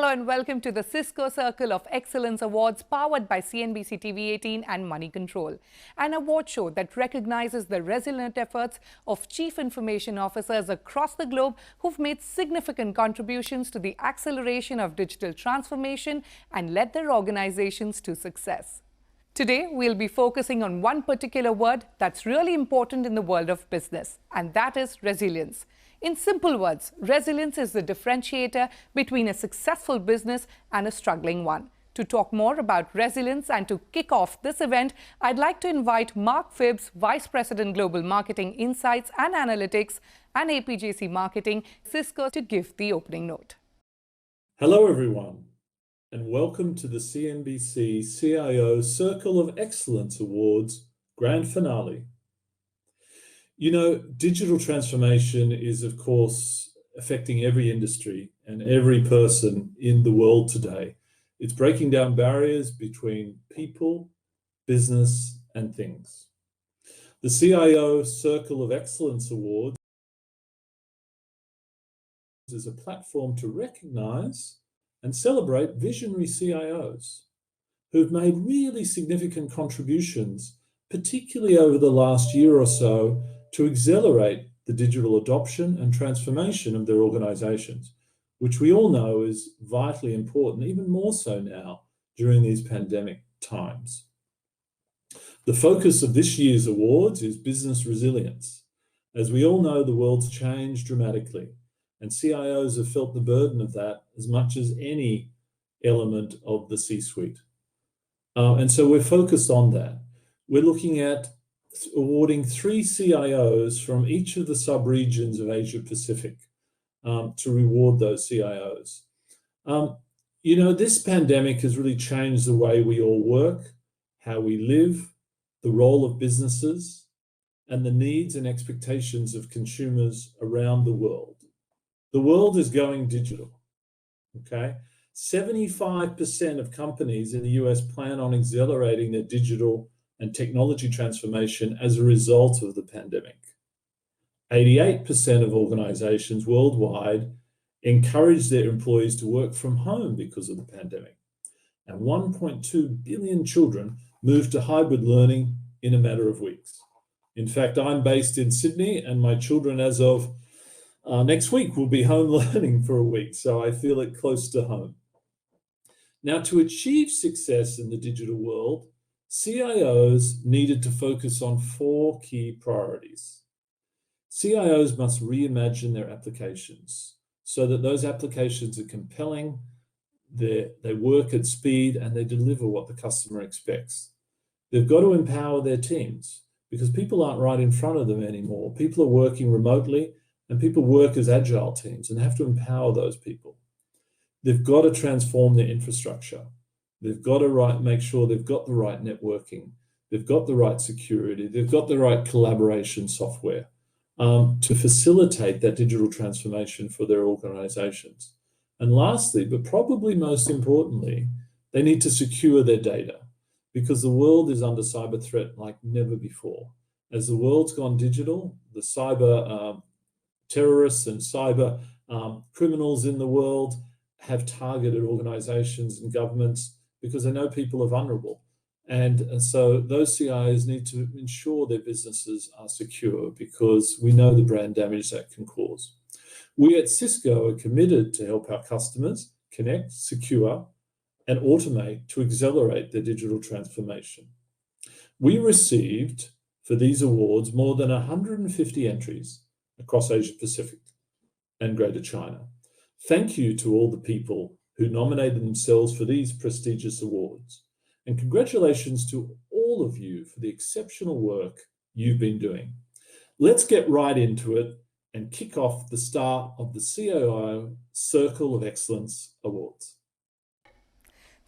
Hello and welcome to the Cisco Circle of Excellence Awards powered by CNBC-TV18 and Moneycontrol, an award show that recognizes the resilient efforts of chief information officers across the globe who've made significant contributions to the acceleration of digital transformation and led their organizations to success. Today, we'll be focusing on one particular word that's really important in the world of business, and that is resilience. In simple words, resilience is the differentiator between a successful business and a struggling one. To talk more about resilience and to kick off this event, I'd like to invite Mark Phibbs, Vice President Global Marketing Insights and Analytics and APJC Marketing, Cisco, to give the opening note. Hello, everyone, and welcome to the CNBC CIO Circle of Excellence Awards Grand Finale. You know, digital transformation is, of course, affecting every industry and every person in the world today. It's breaking down barriers between people, business, and things. The CIO Circle of Excellence Awards is a platform to recognize and celebrate visionary CIOs who've made really significant contributions, particularly over the last year or so, to accelerate the digital adoption and transformation of their organizations, which we all know is vitally important, even more so now during these pandemic times. The focus of this year's awards is business resilience. As we all know, the world's changed dramatically, and CIOs have felt the burden of that as much as any element of the C-suite. And so we're focused on that. We're looking at awarding 3 CIOs from each of the sub-regions of Asia Pacific to reward those CIOs. You know, this pandemic has really changed the way we all work, how we live, the role of businesses, and the needs and expectations of consumers around the world. The world is going digital, okay? 75% of companies in the US plan on accelerating their digital and technology transformation as a result of the pandemic. 88% of organizations worldwide encourage their employees to work from home because of the pandemic. And 1.2 billion children moved to hybrid learning in a matter of weeks. In fact, I'm based in Sydney, and my children as of next week will be home learning for a week, so I feel it close to home. Now, to achieve success in the digital world, CIOs needed to focus on 4 key priorities. CIOs must reimagine their applications so that those applications are compelling, they work at speed, and they deliver what the customer expects. They've got to empower their teams because people aren't right in front of them anymore. People are working remotely, and people work as agile teams, and they have to empower those people. They've got to transform their infrastructure. They've got to make sure they've got the right networking, they've got the right security, they've got the right collaboration software to facilitate that digital transformation for their organizations. And lastly, but probably most importantly, they need to secure their data because the world is under cyber threat like never before. As the world's gone digital, the cyber terrorists and cyber criminals in the world have targeted organizations and governments because they know people are vulnerable. And so those CIOs need to ensure their businesses are secure because we know the brand damage that can cause. We at Cisco are committed to help our customers connect, secure, and automate to accelerate their digital transformation. We received, for these awards, more than 150 entries across Asia Pacific and Greater China. Thank you to all the people who nominated themselves for these prestigious awards. And congratulations to all of you for the exceptional work you've been doing. Let's get right into it and kick off the start of the CIO Circle of Excellence Awards.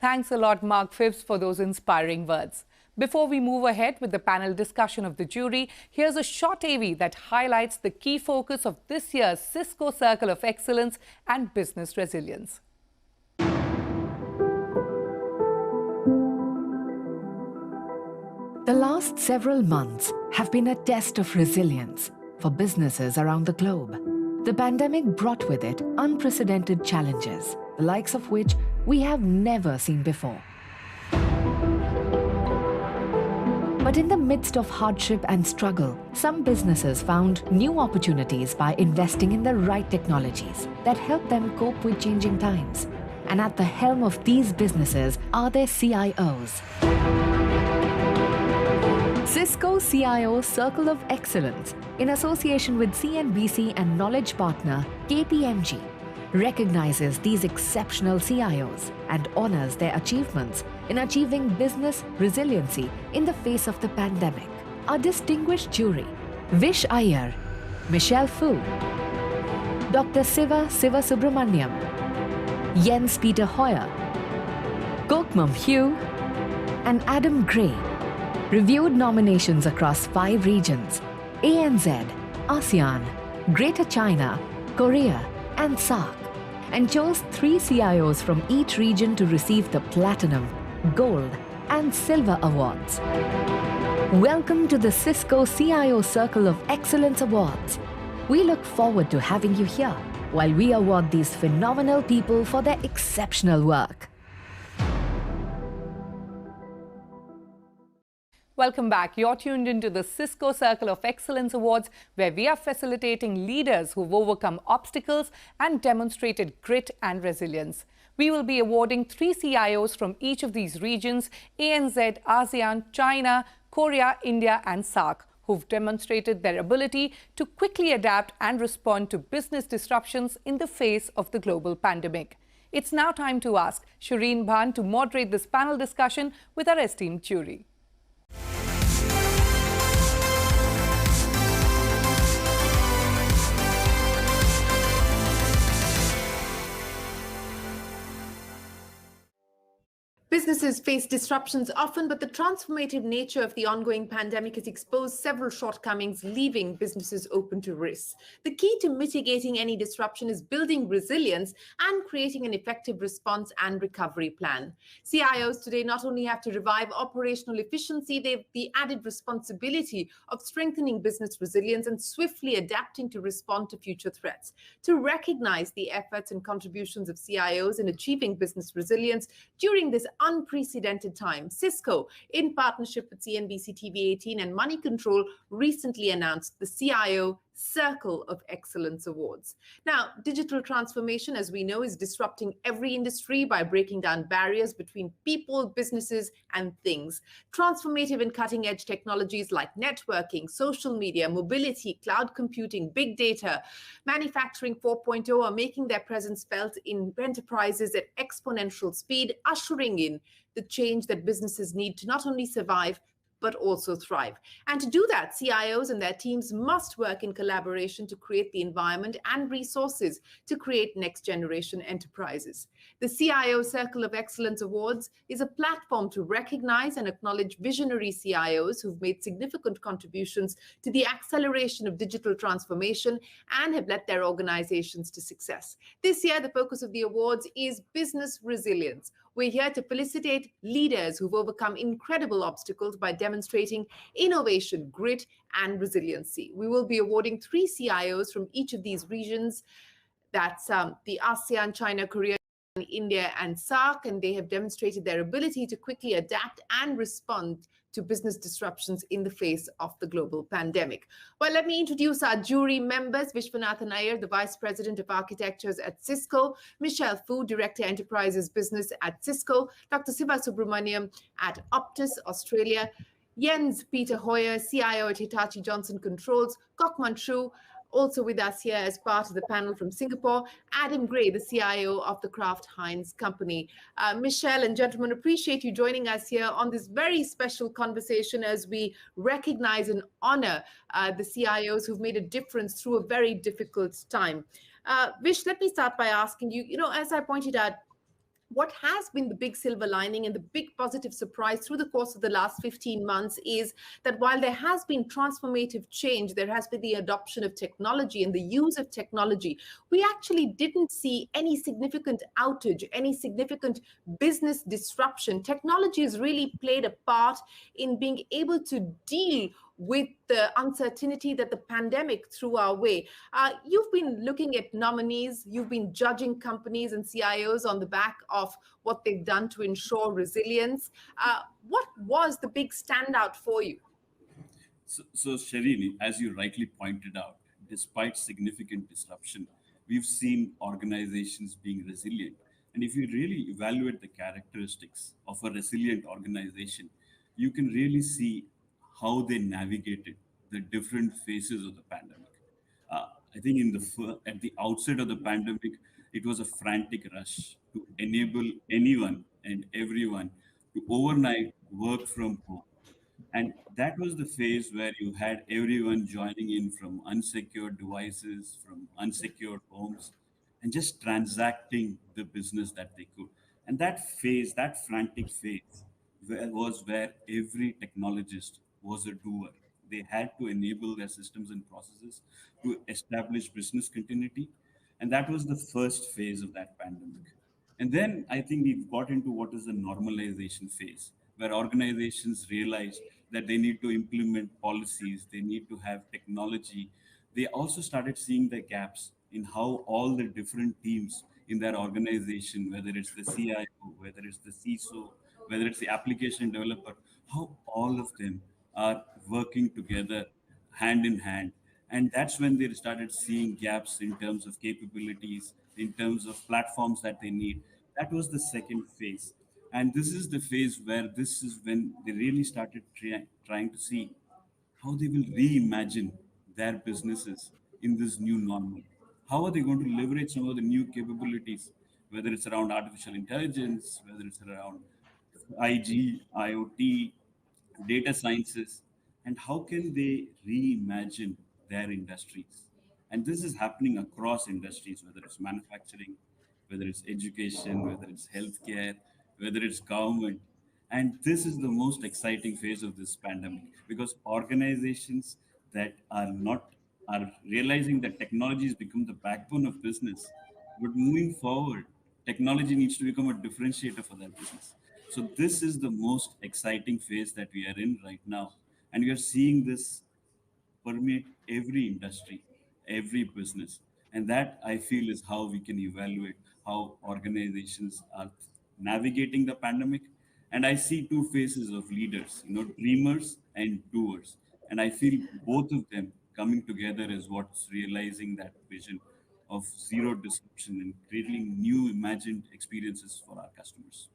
Thanks a lot, Mark Phibbs, for those inspiring words. Before we move ahead with the panel discussion of the jury, here's a short AV that highlights the key focus of this year's Cisco Circle of Excellence and Business Resilience. The last several months have been a test of resilience for businesses around the globe. The pandemic brought with it unprecedented challenges, the likes of which we have never seen before. But in the midst of hardship and struggle, some businesses found new opportunities by investing in the right technologies that help them cope with changing times. And at the helm of these businesses are their CIOs. Cisco CIO Circle of Excellence, in association with CNBC and knowledge partner KPMG, recognizes these exceptional CIOs and honors their achievements in achieving business resiliency in the face of the pandemic. Our distinguished jury: Vish Iyer, Michelle Fu, Dr. Siva Subramaniam, Jens Peter Hoyer, Kokmam Hugh, and Adam Gray, reviewed nominations across 5 regions: ANZ, ASEAN, Greater China, Korea, and SAARC, and chose 3 CIOs from each region to receive the Platinum, Gold, and Silver Awards. Welcome to the Cisco CIO Circle of Excellence Awards. We look forward to having you here while we award these phenomenal people for their exceptional work. Welcome back. You're tuned into the Cisco Circle of Excellence Awards, where we are facilitating leaders who've overcome obstacles and demonstrated grit and resilience. We will be awarding 3 CIOs from each of these regions: ANZ, ASEAN, China, Korea, India, and SAARC, who've demonstrated their ability to quickly adapt and respond to business disruptions in the face of the global pandemic. It's now time to ask Shireen Bhan to moderate this panel discussion with our esteemed jury. Businesses face disruptions often, but the transformative nature of the ongoing pandemic has exposed several shortcomings, leaving businesses open to risks. The key to mitigating any disruption is building resilience and creating an effective response and recovery plan. CIOs today not only have to revive operational efficiency, they have the added responsibility of strengthening business resilience and swiftly adapting to respond to future threats. To recognize the efforts and contributions of CIOs in achieving business resilience during this unprecedented time, Cisco, in partnership with CNBC-TV18 and Moneycontrol, recently announced the CIO Circle of Excellence Awards. Now, digital transformation, as we know, is disrupting every industry by breaking down barriers between people, businesses, and things. Transformative and cutting-edge technologies like networking, social media, mobility, cloud computing, big data, manufacturing 4.0 are making their presence felt in enterprises at exponential speed, ushering in the change that businesses need to not only survive, but also thrive. And to do that, CIOs and their teams must work in collaboration to create the environment and resources to create next generation enterprises. The CIO Circle of Excellence Awards is a platform to recognize and acknowledge visionary CIOs who've made significant contributions to the acceleration of digital transformation and have led their organizations to success. This year, the focus of the awards is business resilience. We're here to felicitate leaders who've overcome incredible obstacles by demonstrating innovation, grit, and resiliency. We will be awarding 3 CIOs from each of these regions. That's the ASEAN, China, Korea, India, and SAARC, and they have demonstrated their ability to quickly adapt and respond to business disruptions in the face of the global pandemic. Well, let me introduce our jury members: Vishwanathan Iyer, the Vice President of Architectures at Cisco; Michelle Fu, Director Enterprises Business at Cisco; Dr. Siva Subramaniam at Optus, Australia; Jens Peter Hoyer, CIO at Hitachi Johnson Controls; Kokman Chu, also with us here as part of the panel from Singapore; Adam Gray, the CIO of the Kraft Heinz company. Michelle and gentlemen, appreciate you joining us here on this very special conversation as we recognize and honor the CIOs who've made a difference through a very difficult time. Vish, let me start by asking you, as I pointed out, what has been the big silver lining and the big positive surprise through the course of the last 15 months is that while there has been transformative change, there has been the adoption of technology and the use of technology. We actually didn't see any significant outage, any significant business disruption. Technology has really played a part in being able to deal with the uncertainty that the pandemic threw our way. You've been looking at nominees, you've been judging companies and CIOs on the back of what they've done to ensure resilience. What was the big standout for you? So Sherini, as you rightly pointed out, despite significant disruption, we've seen organizations being resilient. And if you really evaluate the characteristics of a resilient organization, you can really see how they navigated the different phases of the pandemic. I think at the outset of the pandemic, it was a frantic rush to enable anyone and everyone to overnight work from home. And that was the phase where you had everyone joining in from unsecured devices, from unsecured homes, and just transacting the business that they could. And that phase, that frantic phase, was where every technologist was a doer. They had to enable their systems and processes to establish business continuity. And that was the first phase of that pandemic. And then I think we've got into what is the normalization phase, where organizations realized that they need to implement policies, they need to have technology. They also started seeing the gaps in how all the different teams in their organization, whether it's the CIO, whether it's the CISO, whether it's the application developer, how all of them are working together hand in hand. And that's when they started seeing gaps in terms of capabilities, in terms of platforms that they need. That was the second phase. And this is the phase where this is when they really started trying to see how they will reimagine their businesses in this new normal. How are they going to leverage some of the new capabilities, whether it's around artificial intelligence, whether it's around IG, IoT, data sciences, and how can they reimagine their industries? And this is happening across industries, whether it's manufacturing, whether it's education, whether it's healthcare, whether it's government. And this is the most exciting phase of this pandemic, because organizations that are realizing that technology has become the backbone of business, but moving forward, technology needs to become a differentiator for their business. So this is the most exciting phase that we are in right now. And we are seeing this permeate every industry, every business. And that, I feel, is how we can evaluate how organizations are navigating the pandemic. And I see two phases of leaders, dreamers and doers. And I feel both of them coming together is what's realizing that vision of zero disruption and creating new imagined experiences for our customers.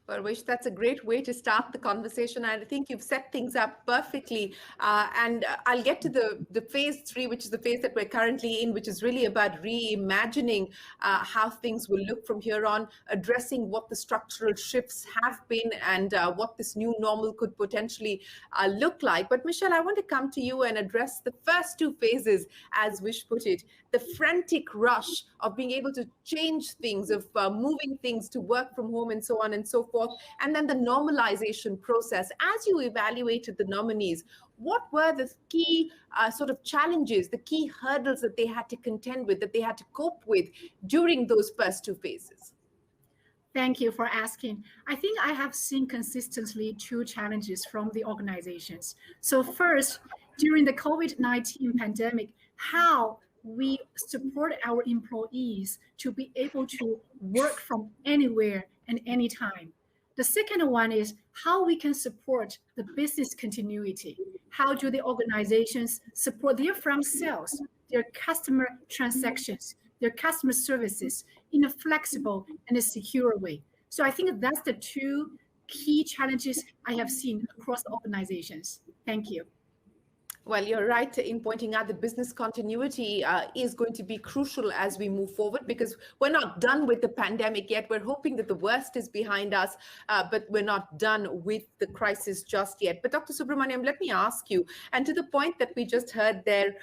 Parvish, that's a great way to start the conversation. I think you've set things up perfectly. And I'll get to the phase 3, which is the phase that we're currently in, which is really about reimagining how things will look from here on, addressing what the structural shifts have been and what this new normal could potentially look like. But Michelle, I want to come to you and address the first two phases, as Vish put it, the frantic rush of being able to change things, of moving things to work from home and so on and so forth, and then the normalization process. As you evaluated the nominees, what were the key sort of challenges, the key hurdles that they had to contend with, that they had to cope with during those first two phases? Thank you for asking. I think I have seen consistently two challenges from the organizations. So first, during the COVID-19 pandemic, how we support our employees to be able to work from anywhere and anytime. The second one is how we can support the business continuity. How do the organizations support their front sales, their customer transactions, their customer services in a flexible and a secure way? So I think that's the two key challenges I have seen across the organizations. Thank you. Well, you're right in pointing out that business continuity is going to be crucial as we move forward, because we're not done with the pandemic yet. We're hoping that the worst is behind us, but we're not done with the crisis just yet. But Dr. Subramaniam, let me ask you, and to the point that we just heard there,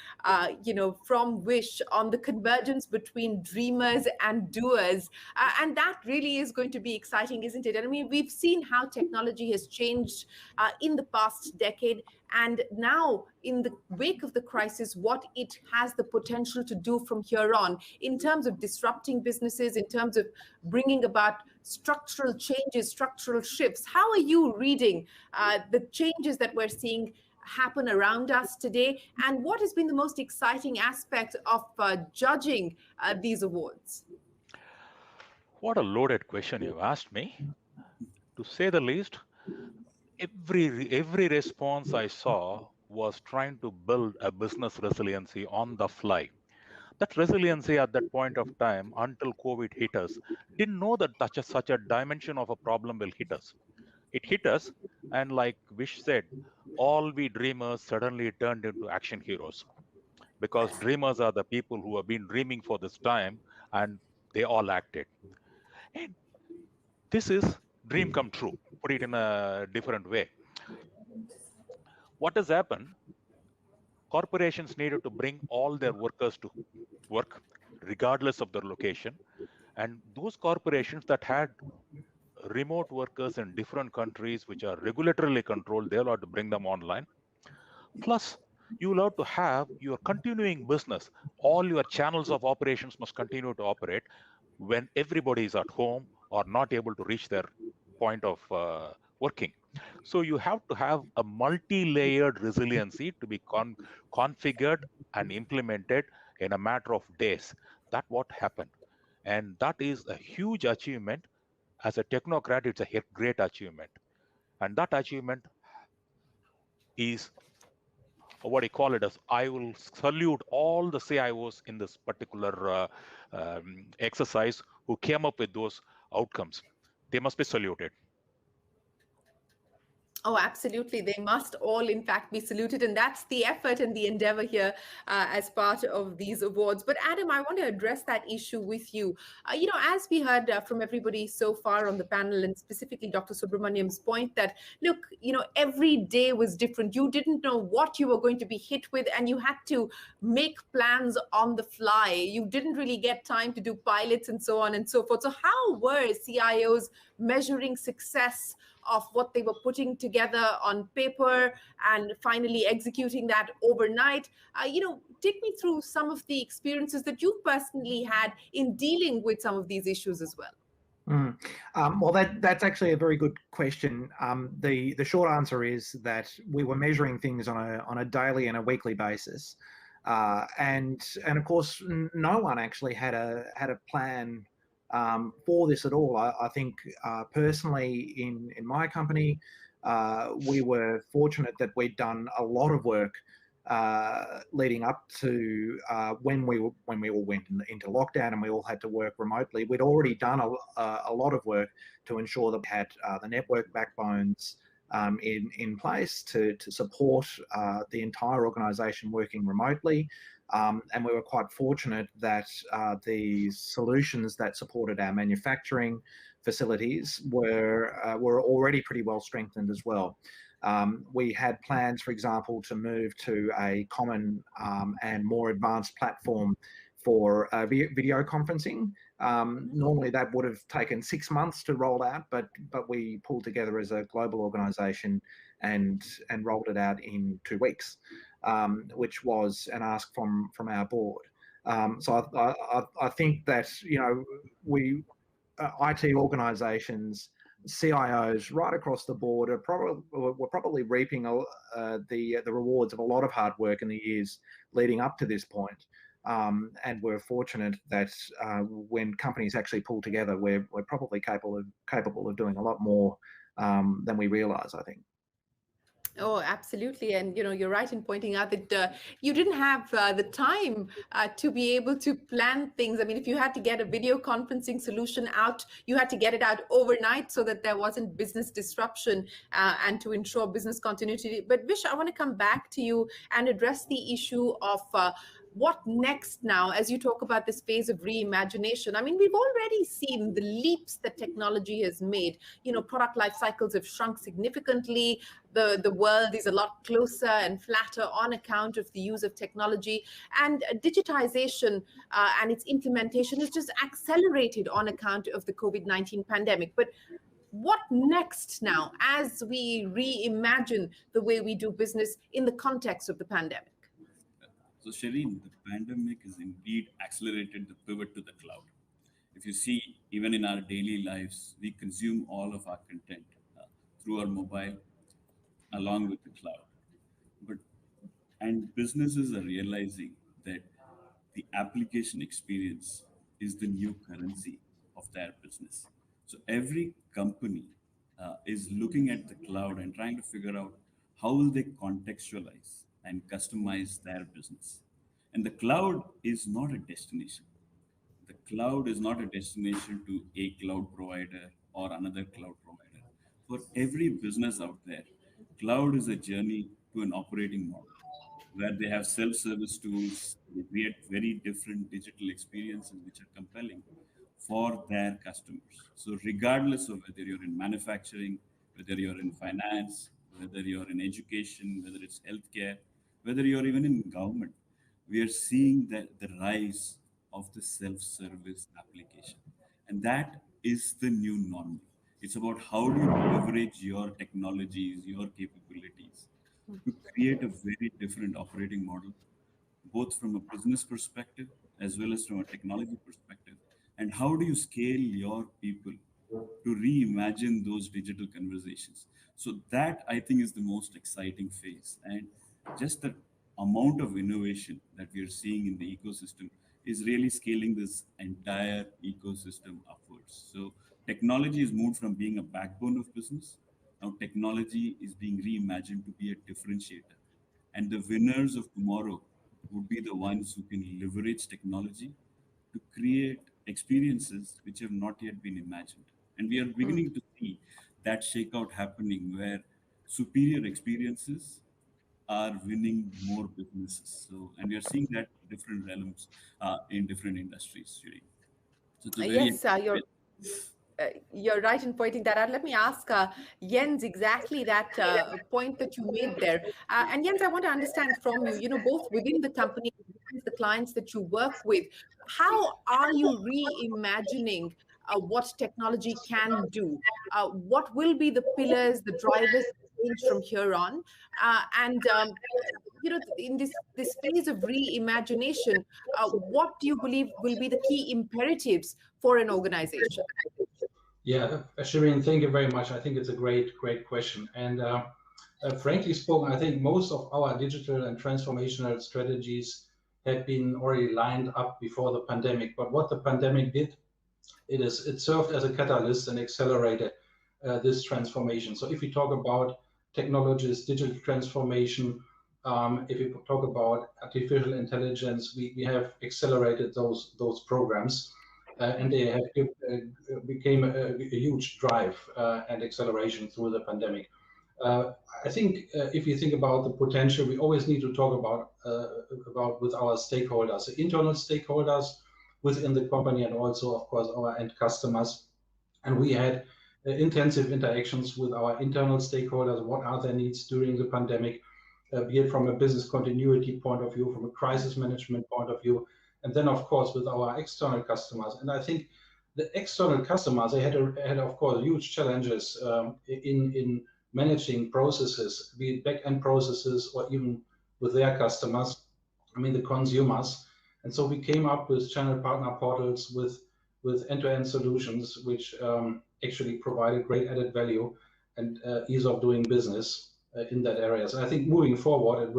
from Vish on the convergence between dreamers and doers, and that really is going to be exciting, isn't it? And I mean, we've seen how technology has changed in the past decade, and now in the wake of the crisis, what it has the potential to do from here on in terms of disrupting businesses, in terms of bringing about structural changes, structural shifts. How are you reading the changes that we're seeing happen around us today? And what has been the most exciting aspect of judging these awards? What a loaded question you've asked me. To say the least, every response I saw was trying to build a business resiliency on the fly. That resiliency at that point of time, until COVID hit us, didn't know that such a dimension of a problem will hit us. It hit us, and like Vish said, all we dreamers suddenly turned into action heroes, because dreamers are the people who have been dreaming for this time, and they all acted. And this is dream come true. Put it in a different way. What has happened? Corporations needed to bring all their workers to work, regardless of their location. And those corporations that had remote workers in different countries, which are regulatorily controlled, they'll have to bring them online. Plus, you'll have to have your continuing business. All your channels of operations must continue to operate when everybody is at home or not able to reach their point of working. So you have to have a multi-layered resiliency to be configured and implemented in a matter of days. That's what happened. And that is a huge achievement. As a technocrat, it's a great achievement. And that achievement is what I call it as, I will salute all the CIOs in this particular exercise who came up with those outcomes. They must be saluted. Oh, absolutely. They must all, in fact, be saluted. And that's the effort and the endeavor here as part of these awards. But Adam, I want to address that issue with you. As we heard from everybody so far on the panel, and specifically Dr. Subramaniam's point that, look, every day was different. You didn't know what you were going to be hit with, and you had to make plans on the fly. You didn't really get time to do pilots and so on and so forth. So how were CIOs measuring success of what they were putting together on paper and finally executing that overnight? Take me through some of the experiences that you personally had in dealing with some of these issues as well. Well, that's actually a very good question. The short answer is that we were measuring things on a daily and a weekly basis, and of course, no one actually had a plan for this at all. I think personally in my company, we were fortunate that we'd done a lot of work leading up to when we all went into lockdown and we all had to work remotely. We'd already done a lot of work to ensure that we had the network backbones in place to support the entire organisation working remotely. And we were quite fortunate that the solutions that supported our manufacturing facilities were already pretty well strengthened as well. We had plans, for example, to move to a common and more advanced platform for video conferencing. Normally that would have taken 6 months to roll out, but we pulled together as a global organisation and rolled it out in 2 weeks. Which was an ask from our board. So I think that we IT organisations, CIOs right across the board were probably reaping the rewards of a lot of hard work in the years leading up to this point. And we're fortunate that when companies actually pull together, we're probably capable of doing a lot more than we realise, I think. Oh, absolutely. And, you're right in pointing out that you didn't have the time to be able to plan things. I mean, if you had to get a video conferencing solution out, you had to get it out overnight so that there wasn't business disruption and to ensure business continuity. But Vish, I want to come back to you and address the issue of what next now, as you talk about this phase of reimagination. I mean, we've already seen the leaps that technology has made. Product life cycles have shrunk significantly. The world is a lot closer and flatter on account of the use of technology, and digitization and its implementation is just accelerated on account of the COVID-19 pandemic. But what next now as we reimagine the way we do business in the context of the pandemic? So Shalini, the pandemic has indeed accelerated the pivot to the cloud. If you see, even in our daily lives, we consume all of our content through our mobile along with the cloud. And businesses are realizing that the application experience is the new currency of their business. So every company is looking at the cloud and trying to figure out how will they contextualize and customize their business. And the cloud is not a destination. The cloud is not a destination to a cloud provider or another cloud provider. For every business out there, cloud is a journey to an operating model where they have self-service tools, they create very different digital experiences which are compelling for their customers. So regardless of whether you're in manufacturing, whether you're in finance, whether you're in education, whether it's healthcare, whether you're even in government, we are seeing the rise of the self-service application. And that is the new normal. It's about how do you leverage your technologies, your capabilities to create a very different operating model, both from a business perspective as well as from a technology perspective. And how do you scale your people to reimagine those digital conversations? So that I think is the most exciting phase. And just the amount of innovation that we are seeing in the ecosystem is really scaling this entire ecosystem upwards. So technology is moved from being a backbone of business. Now technology is being reimagined to be a differentiator. And the winners of tomorrow would be the ones who can leverage technology to create experiences which have not yet been imagined. And we are beginning to see that shakeout happening where superior experiences are winning more businesses. So, and we are seeing that in different realms, in different industries, Shri. So it's a very Yes, you're right in pointing that out. Let me ask Jens exactly that point that you made there. And Jens, I want to understand from you, both within the company, the clients that you work with, how are you reimagining what technology can do? What will be the pillars, the drivers change from here on? In this phase of reimagination, what do you believe will be the key imperatives for an organization? Yeah, Shireen, thank you very much. I think it's a great question. And frankly spoken, I think most of our digital and transformational strategies had been already lined up before the pandemic. But what the pandemic did, it served as a catalyst and accelerated this transformation. So if we talk about technologies, digital transformation, if we talk about artificial intelligence, we have accelerated those programs. And they have became a huge drive and acceleration through the pandemic. I think if you think about the potential, we always need to talk about with our stakeholders, the internal stakeholders within the company, and also, of course, our end customers. And we had intensive interactions with our internal stakeholders. What are their needs during the pandemic, be it from a business continuity point of view, from a crisis management point of view, and then, of course, with our external customers. And I think the external customers, they had of course, huge challenges in managing processes, be it back-end processes or even with their customers, the consumers. And so we came up with channel partner portals with end-to-end solutions, which actually provided great added value and ease of doing business in that area. So I think moving forward,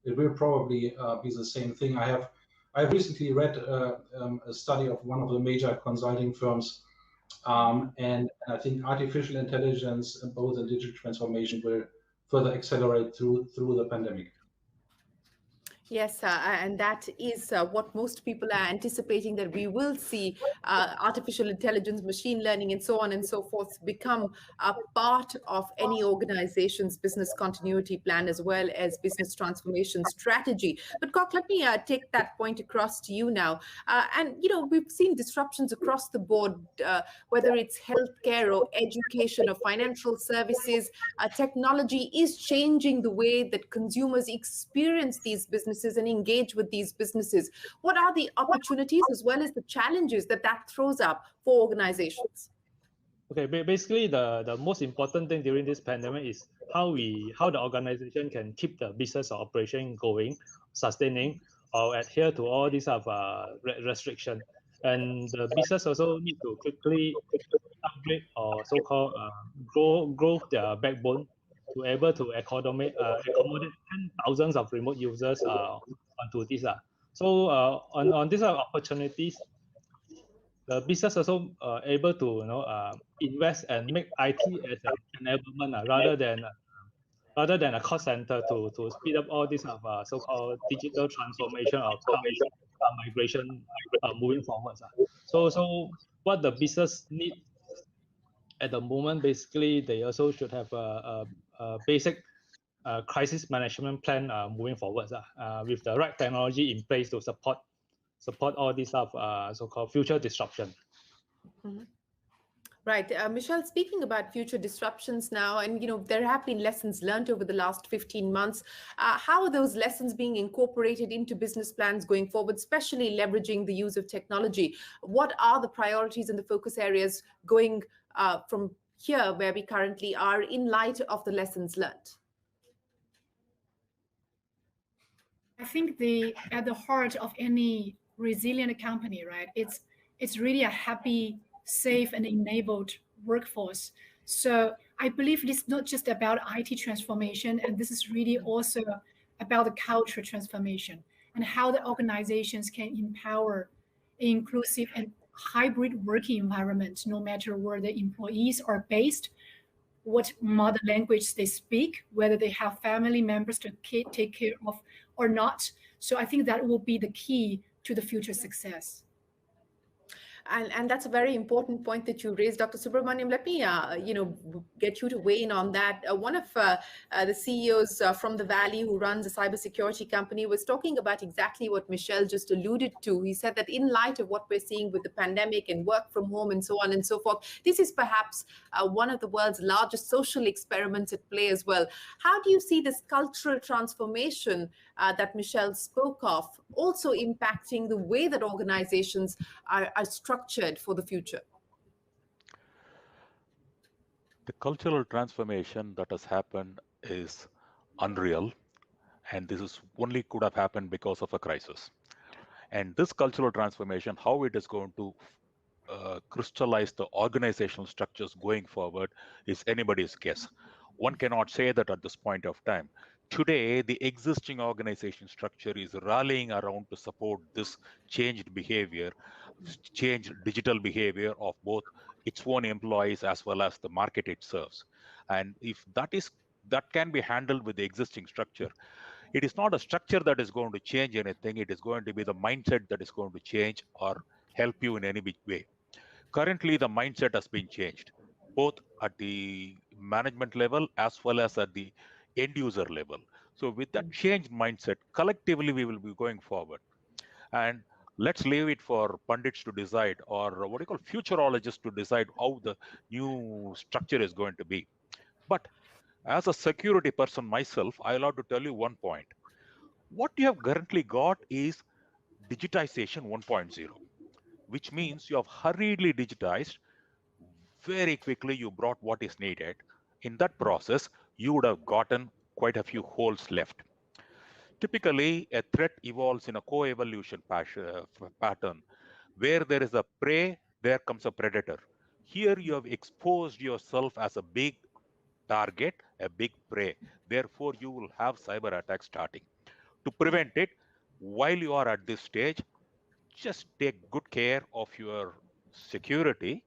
it will probably be the same thing. I've recently read a study of one of the major consulting firms, and I think artificial intelligence, both in digital transformation, will further accelerate through the pandemic. Yes, and that is what most people are anticipating, that we will see artificial intelligence, machine learning, and so on and so forth become a part of any organization's business continuity plan as well as business transformation strategy. But Kok, let me take that point across to you now. And we've seen disruptions across the board, whether it's healthcare or education or financial services. Technology is changing the way that consumers experience these businesses and engage with these businesses. What are the opportunities as well as the challenges that throws up for organizations? Okay, basically the most important thing during this pandemic is how the organization can keep the business or operation going, sustaining, or adhere to all these restrictions. And the business also need to quickly upgrade or so-called grow their backbone to able to accommodate thousands of remote users onto this. So on these opportunities, the business also able to invest and make IT as an enablement rather than a cost center to speed up all this so-called digital transformation or cloud migration moving forward. So what the business need at the moment, basically, they also should have a basic crisis management plan moving forward with the right technology in place to support all these so-called future disruption. Mm-hmm. Right. Michelle, speaking about future disruptions now, and there have been lessons learned over the last 15 months. How are those lessons being incorporated into business plans going forward, especially leveraging the use of technology? What are the priorities and the focus areas going from here where we currently are in light of the lessons learned? I think at the heart of any resilient company, right, it's really a happy, safe, and enabled workforce. So I believe it's not just about IT transformation, and this is really also about the culture transformation and how the organizations can empower inclusive and hybrid working environment, no matter where the employees are based, what mother language they speak, whether they have family members to take care of or not. So I think that will be the key to the future success. And that's a very important point that you raised, Dr. Subramaniam. Let me, get you to weigh in on that. One of the CEOs from the Valley who runs a cybersecurity company was talking about exactly what Michelle just alluded to. He said that in light of what we're seeing with the pandemic and work from home and so on and so forth, this is perhaps one of the world's largest social experiments at play as well. How do you see this cultural transformation that Michelle spoke of also impacting the way that organizations are structured for the future? The cultural transformation that has happened is unreal, and this is only could have happened because of a crisis. And this cultural transformation, how it is going to crystallize the organizational structures going forward is anybody's guess. One cannot say that at this point of time. Today, the existing organization structure is rallying around to support this changed behavior, changed digital behavior of both its own employees as well as the market it serves. And if that can be handled with the existing structure, it is not a structure that is going to change anything. It is going to be the mindset that is going to change or help you in any way. Currently, the mindset has been changed, both at the management level as well as at the end user level. So with that changed mindset, collectively, we will be going forward. And let's leave it for pundits to decide, or what do you call futurologists to decide how the new structure is going to be. But as a security person myself, I'll have to tell you one point. What you have currently got is digitization 1.0, which means you have hurriedly digitized. Very quickly, you brought what is needed. In that process, you would have gotten quite a few holes left. Typically, a threat evolves in a co-evolution pattern. Where there is a prey, there comes a predator. Here, you have exposed yourself as a big target, a big prey. Therefore, you will have cyber attacks starting. To prevent it, while you are at this stage, just take good care of your security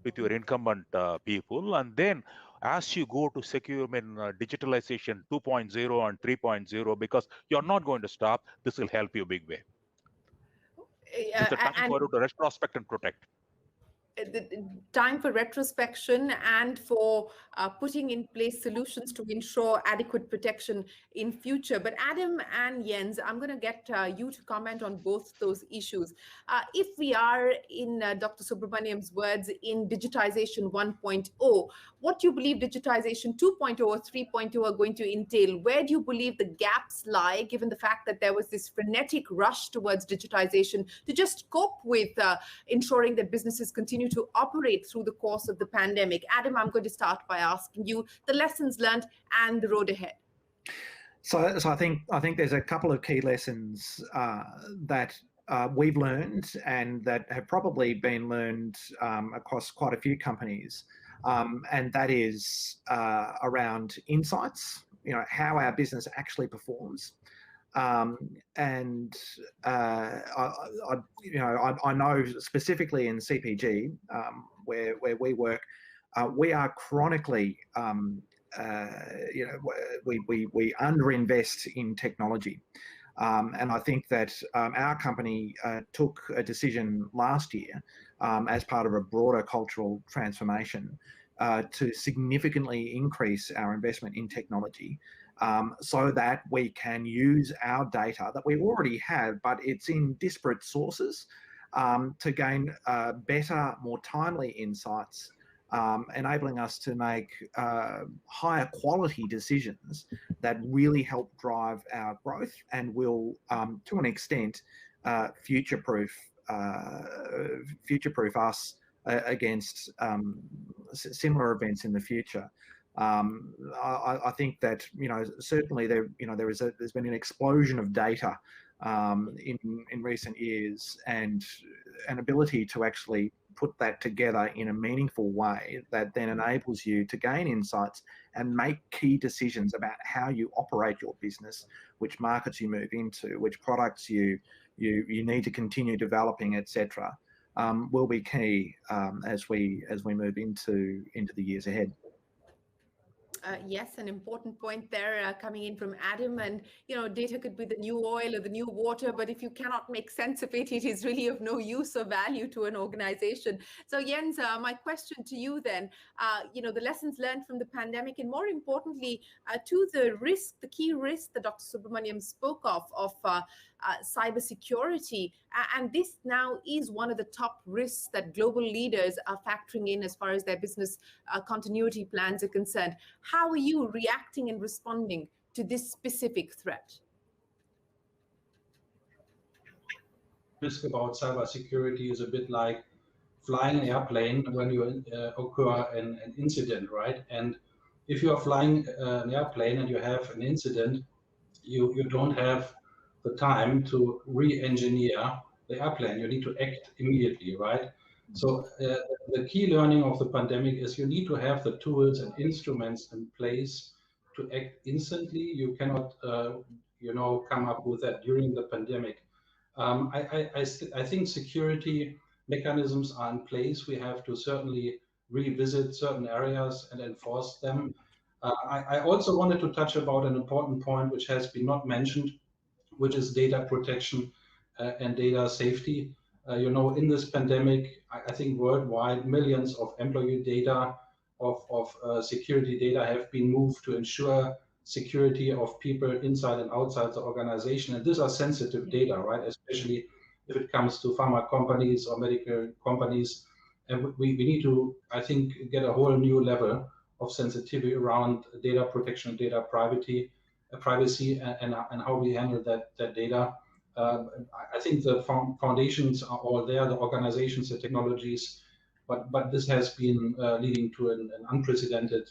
with your incumbent people, and then as you go to digitalization 2.0 and 3.0, because you're not going to stop, this will help you a big way. It's a time for you to retrospect and protect. The time for retrospection and for putting in place solutions to ensure adequate protection in future. But Adam and Jens, I'm going to get you to comment on both those issues. If we are, in Dr. Subramaniam's words, in digitization 1.0, what do you believe digitization 2.0 or 3.0 are going to entail? Where do you believe the gaps lie, given the fact that there was this frenetic rush towards digitization to just cope with ensuring that businesses continue to operate through the course of the pandemic? Adam, I'm going to start by asking you the lessons learned and the road ahead. So I think there's a couple of key lessons that we've learned and that have probably been learned across quite a few companies. and that is around insights, how our business actually performs. And I know specifically in CPG, where we work, we are chronically, we underinvest in technology. And I think that our company took a decision last year as part of a broader cultural transformation to significantly increase our investment in technology, so that we can use our data that we already have, but it's in disparate sources, to gain better, more timely insights, enabling us to make higher quality decisions that really help drive our growth and will, to an extent, future-proof us against similar events in the future. I think that certainly there's been an explosion of data in recent years, and an ability to actually put that together in a meaningful way that then enables you to gain insights and make key decisions about how you operate your business, which markets you move into, which products you need to continue developing, etc. Will be key as we move into the years ahead. Yes, an important point there coming in from Adam. And, data could be the new oil or the new water, but if you cannot make sense of it, it is really of no use or value to an organization. So Jens, my question to you then, the lessons learned from the pandemic, and more importantly, to the key risk that Dr. Subramaniam spoke of cybersecurity. And this now is one of the top risks that global leaders are factoring in as far as their business continuity plans are concerned. How are you reacting and responding to this specific threat? Risk about cybersecurity is a bit like flying an airplane when you occur an incident, right? And if you are flying an airplane and you have an incident, you don't have the time to re-engineer the airplane. You need to act immediately, right? So the key learning of the pandemic is you need to have the tools and instruments in place to act instantly. You cannot, come up with that during the pandemic. I think security mechanisms are in place. We have to certainly revisit certain areas and enforce them. I also wanted to touch about an important point which has been not mentioned, which is data protection and data safety. In this pandemic, I think worldwide, millions of employee data, of security data have been moved to ensure security of people inside and outside the organization. And these are sensitive data, right? Especially if it comes to pharma companies or medical companies. And we need to, I think, get a whole new level of sensitivity around data protection, data privacy, and how we handle that data. I think the foundations are all there, the organizations, the technologies, but this has been leading to an unprecedented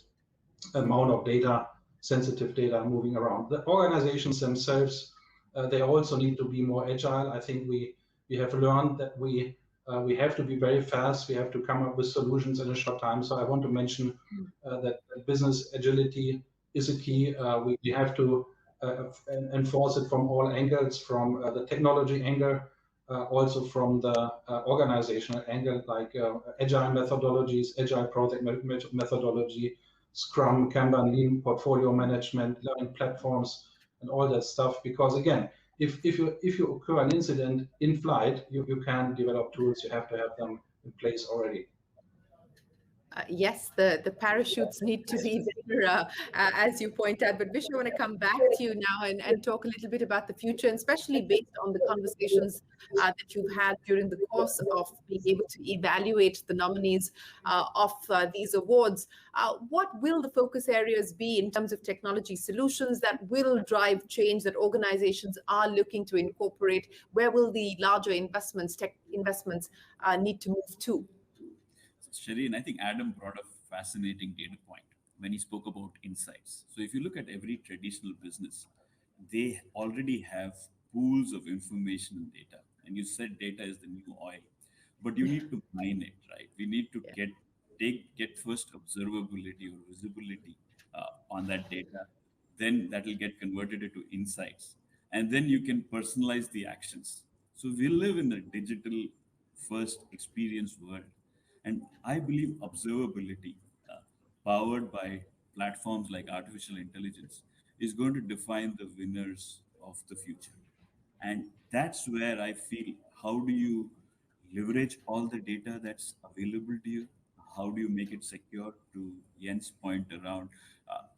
amount of data, sensitive data moving around. The organizations themselves, they also need to be more agile. I think we have learned that we have to be very fast. We have to come up with solutions in a short time. So I want to mention that business agility is a key. We have to enforce it from all angles, from the technology angle, also from the organizational angle, like agile methodologies, agile project methodology, Scrum, Kanban, Lean, portfolio management, learning platforms, and all that stuff. Because again, if you occur an incident in flight, you can't develop tools. You have to have them in place already. Yes, the parachutes need to be there, as you point out. But Vish, I want to come back to you now and talk a little bit about the future, and especially based on the conversations that you've had during the course of being able to evaluate the nominees of these awards. What will the focus areas be in terms of technology solutions that will drive change that organizations are looking to incorporate? Where will the larger tech investments need to move to? Shireen, I think Adam brought a fascinating data point when he spoke about insights. So if you look at every traditional business, they already have pools of information and data. And you said data is the new oil, but you need to mine it, right? We need to get get first observability or visibility on that data, then that will get converted into insights, and then you can personalize the actions. So we live in a digital first experience world, and I believe observability powered by platforms like artificial intelligence is going to define the winners of the future. And that's where I feel, how do you leverage all the data that's available to you? How do you make it secure? To Jens' point around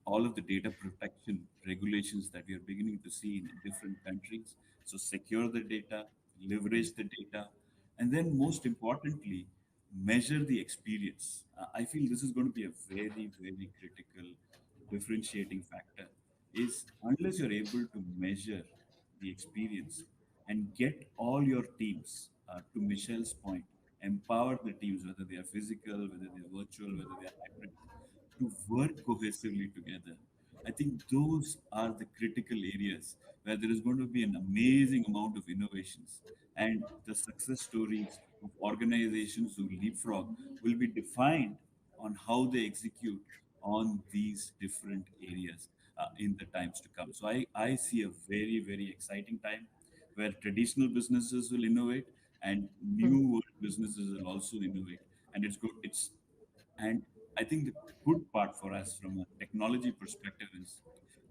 all of the data protection regulations that we are beginning to see in different countries. So secure the data, leverage the data, and then most importantly, measure the experience. I feel this is going to be a very, very critical differentiating factor. Is unless you're able to measure the experience and get all your teams, to Michelle's point, empower the teams, whether they are physical, whether they are virtual, whether they are hybrid, to work cohesively together. I think those are the critical areas where there is going to be an amazing amount of innovations, and the success stories of organizations who leapfrog will be defined on how they execute on these different areas in the times to come. So I see a very, very exciting time where traditional businesses will innovate and new world businesses will also innovate. And it's good. And I think the good part for us from a technology perspective is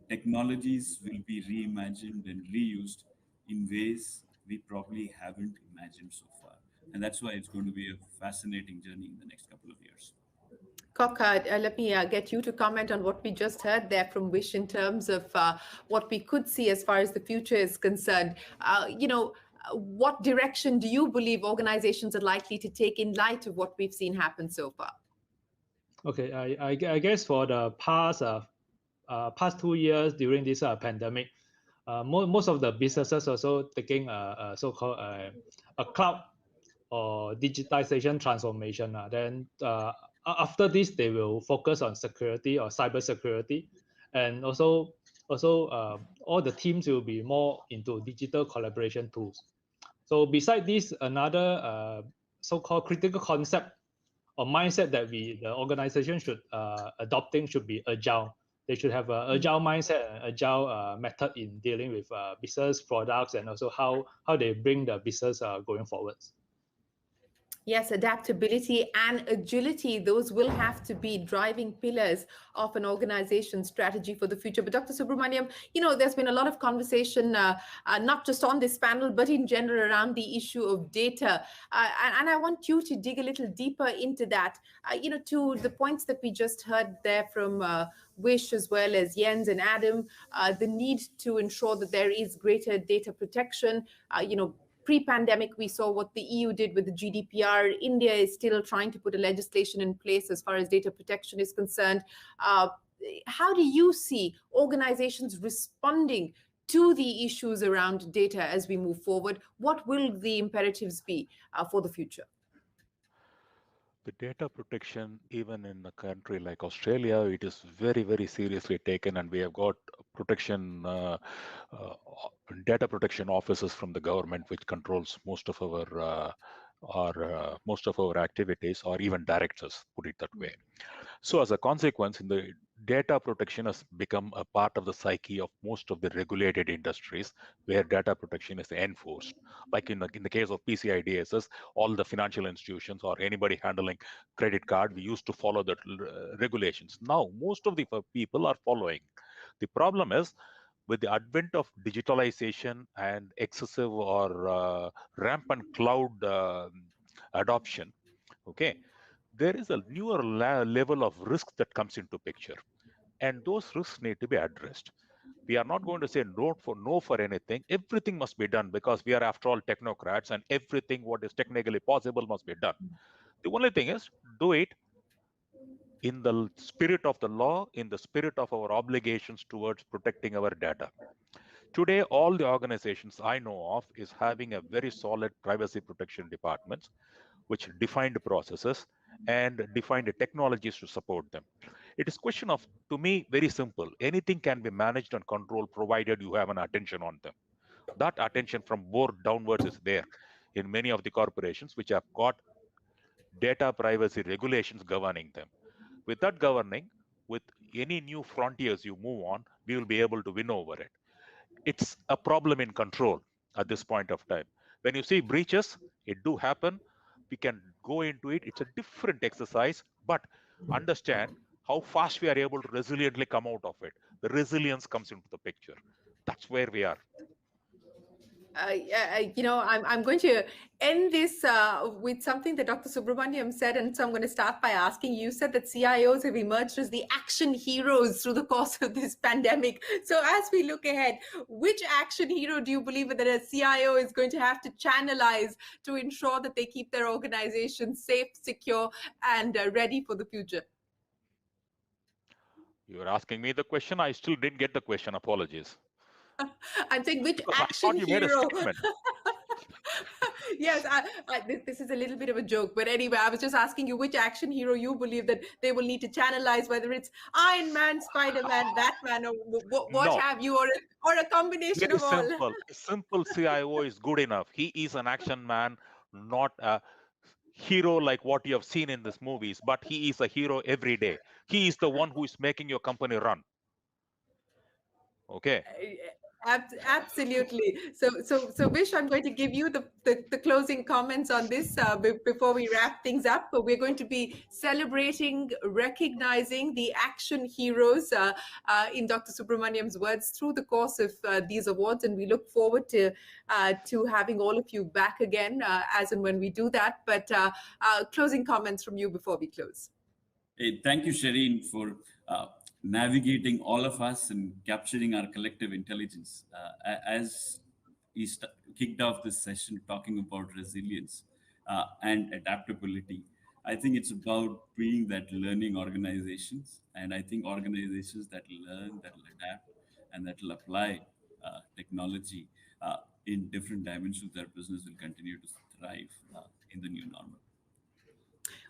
technologies will be reimagined and reused in ways we probably haven't imagined so far. And that's why it's going to be a fascinating journey in the next couple of years. Koka, let me get you to comment on what we just heard there from Wish in terms of what we could see as far as the future is concerned. What direction do you believe organizations are likely to take in light of what we've seen happen so far? Okay, I guess for the past 2 years during this pandemic, most of the businesses also taking a so-called a cloud or digitization transformation. Then after this, they will focus on security or cyber security, and also all the teams will be more into digital collaboration tools. So beside this, another so-called critical concept or mindset that the organization should adopting should be agile. They should have an agile mindset and agile method in dealing with business products, and also how they bring the business going forwards. Yes, adaptability and agility, those will have to be driving pillars of an organization's strategy for the future. But Dr. Subramaniam, there's been a lot of conversation, not just on this panel, but in general around the issue of data. And I want you to dig a little deeper into that, to the points that we just heard there from Wish as well as Jens and Adam, the need to ensure that there is greater data protection. Pre-pandemic, we saw what the EU did with the GDPR. India is still trying to put a legislation in place as far as data protection is concerned. How do you see organizations responding to the issues around data as we move forward? What will the imperatives be for the future? The data protection, even in a country like Australia, it is very, very seriously taken, and we have got protection, data protection officers from the government, which controls most of our activities, or even directors, put it that way. So as a consequence, in the data protection has become a part of the psyche of most of the regulated industries where data protection is enforced. Like in the case of PCI DSS, all the financial institutions or anybody handling credit card, we used to follow the regulations. Now, most of the people are following. The problem is, with the advent of digitalization and excessive or rampant cloud adoption, okay, there is a newer level of risk that comes into picture, and those risks need to be addressed. We are not going to say no for anything. Everything must be done, because we are, after all, technocrats, and everything what is technically possible must be done. The only thing is, do it in the spirit of the law, in the spirit of our obligations towards protecting our data. Today, all the organizations I know of is having a very solid privacy protection departments, which defined processes and defined technologies to support them. It is question of, to me, very simple. Anything can be managed and controlled provided you have an attention on them. That attention from board downwards is there in many of the corporations which have got data privacy regulations governing them. With that governing, with any new frontiers you move on, we will be able to win over it. It's a problem in control at this point of time. When you see breaches, it do happen. We can go into it. It's a different exercise, but understand how fast we are able to resiliently come out of it. The resilience comes into the picture. That's where we are. I'm going to end this with something that Dr. Subramaniam said, and so I'm going to start by asking. You said that CIOs have emerged as the action heroes through the course of this pandemic. So as we look ahead, which action hero do you believe that a CIO is going to have to channelize to ensure that they keep their organization safe, secure, and ready for the future? You're asking me the question. I still didn't get the question. Apologies. I'm saying which Because action I thought you hero? made a statement. Yes, this is a little bit of a joke, but anyway, I was just asking you which action hero you believe that they will need to channelize, whether it's Iron Man, Spider-Man, Batman, or what No. have you, or a combination Very of all. simple. A simple CIO is good enough. He is an action man, not a hero like what you have seen in these movies, but he is a hero every day. He is the one who is making your company run. Okay. Absolutely. So Vish, I'm going to give you the closing comments on this before we wrap things up. But we're going to be celebrating, recognizing the action heroes in Dr. Subramaniam's words through the course of these awards, and we look forward to having all of you back again as and when we do that. But closing comments from you before we close. Hey, thank you, Shireen, for navigating all of us and capturing our collective intelligence. As we kicked off this session talking about resilience and adaptability, I think it's about being that learning organizations. And I think organizations that learn, that will adapt, and that will apply technology in different dimensions of their business will continue to thrive in the new normal.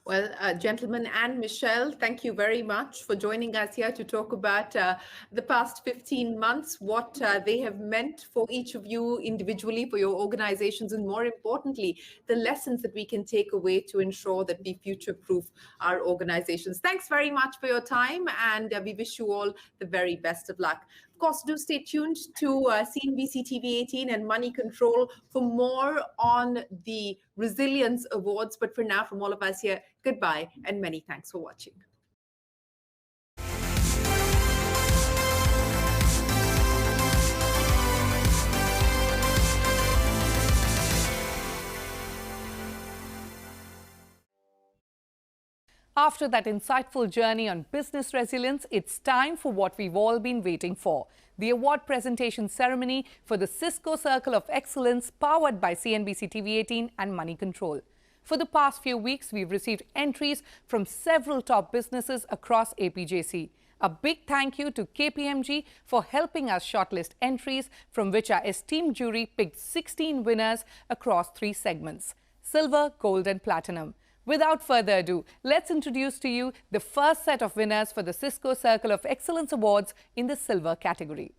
Well, gentlemen and Michelle, thank you very much for joining us here to talk about the past 15 months, what they have meant for each of you individually, for your organizations, and more importantly, the lessons that we can take away to ensure that we future-proof our organizations. Thanks very much for your time, and we wish you all the very best of luck. Of course, do stay tuned to CNBC-TV18 and Moneycontrol for more on the Resilience Awards. But for now, from all of us here, goodbye and many thanks for watching. After that insightful journey on business resilience, it's time for what we've all been waiting for. The award presentation ceremony for the Cisco Circle of Excellence, powered by CNBC-TV18 and Moneycontrol. For the past few weeks, we've received entries from several top businesses across APJC. A big thank you to KPMG for helping us shortlist entries, from which our esteemed jury picked 16 winners across 3 segments: silver, gold and platinum. Without further ado, let's introduce to you the first set of winners for the Cisco Circle of Excellence Awards in the silver category.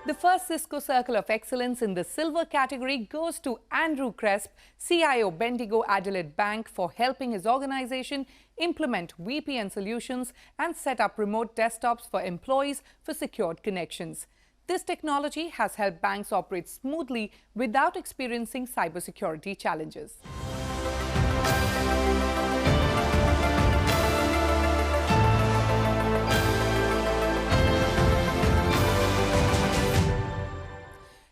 The first Cisco Circle of Excellence in the silver category goes to Andrew Cresp, CIO Bendigo Adelaide Bank, for helping his organization implement VPN solutions and set up remote desktops for employees for secured connections. This technology has helped banks operate smoothly without experiencing cybersecurity challenges.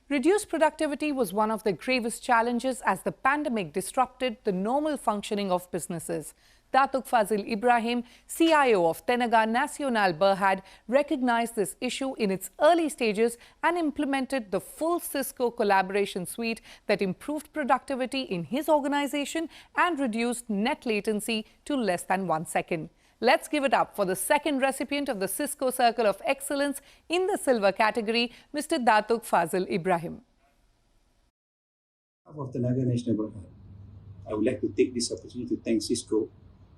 Reduced productivity was one of the gravest challenges as the pandemic disrupted the normal functioning of businesses. Datuk Fazil Ibrahim, CIO of Tenaga Nasional Berhad, recognized this issue in its early stages and implemented the full Cisco collaboration suite that improved productivity in his organization and reduced net latency to less than 1 second. Let's give it up for the second recipient of the Cisco Circle of Excellence in the silver category, Mr. Datuk Fazil Ibrahim. Of Tenaga Nasional Berhad, I would like to take this opportunity to thank Cisco,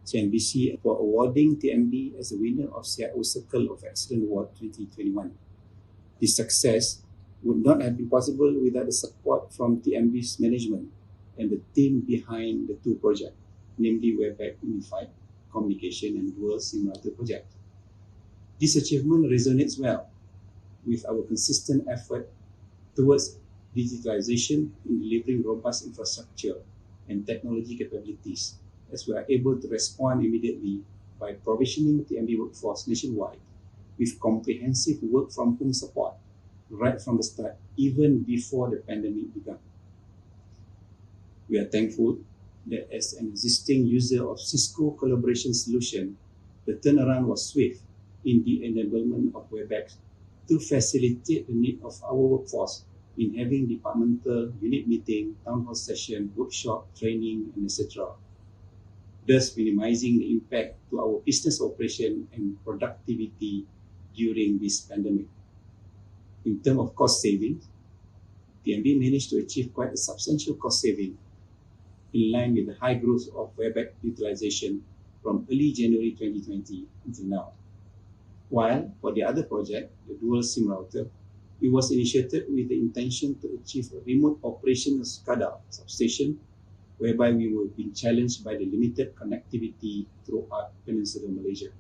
CNBC for awarding TMB as the winner of CIO Circle of Excellence Award 2021. This success would not have been possible without the support from TMB's management and the team behind the two projects, namely WebEx Unified Communication and Dual SIM Router project. This achievement resonates well with our consistent effort towards digitalization in delivering robust infrastructure and technology capabilities, as we are able to respond immediately by provisioning TMB workforce nationwide with comprehensive work from home support right from the start, even before the pandemic began. We are thankful that as an existing user of Cisco collaboration solution, the turnaround was swift in the enablement of WebEx to facilitate the need of our workforce in having departmental unit meeting, town hall session, workshop, training, and etc., thus minimizing the impact to our business operation and productivity during this pandemic. In terms of cost savings, TMB managed to achieve quite a substantial cost saving in line with the high growth of WebEx utilization from early January 2020 until now. While for the other project, the dual SIM router, it was initiated with the intention to achieve a remote operation of SCADA substation, whereby we were being challenged by the limited connectivity throughout Peninsular Malaysia.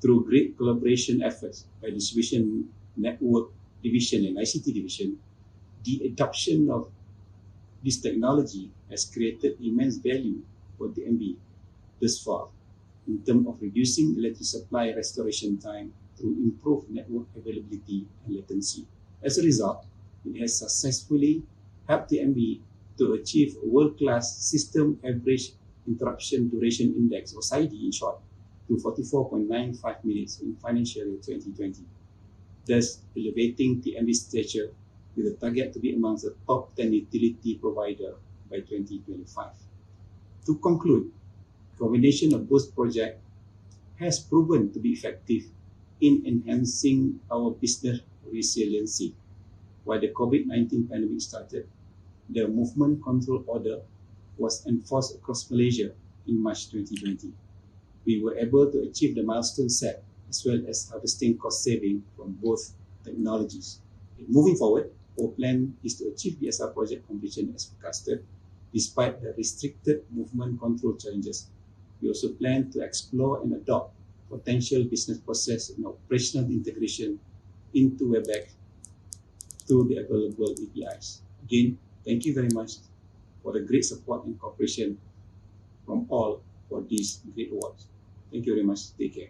Through great collaboration efforts by Distribution Network Division and ICT Division, the adoption of this technology has created immense value for TMB thus far in terms of reducing electric supply restoration time through improved network availability and latency. As a result, it has successfully helped TMB to achieve a world-class System Average Interruption Duration Index, or SAIDI in short, to 44.95 minutes in financial year 2020, thus elevating TMB's stature with a target to be amongst the top 10 utility provider by 2025. To conclude, the combination of both projects has proven to be effective in enhancing our business resiliency. While the COVID-19 pandemic started, the movement control order was enforced across Malaysia in March 2020. We were able to achieve the milestone set, as well as harvesting cost saving from both technologies. Moving forward, our plan is to achieve BSR project completion as forecasted, despite the restricted movement control challenges. We also plan to explore and adopt potential business process and operational integration into WebEx through the available APIs. Again, thank you very much for the great support and cooperation from all for these great awards. Thank you very much. Take care.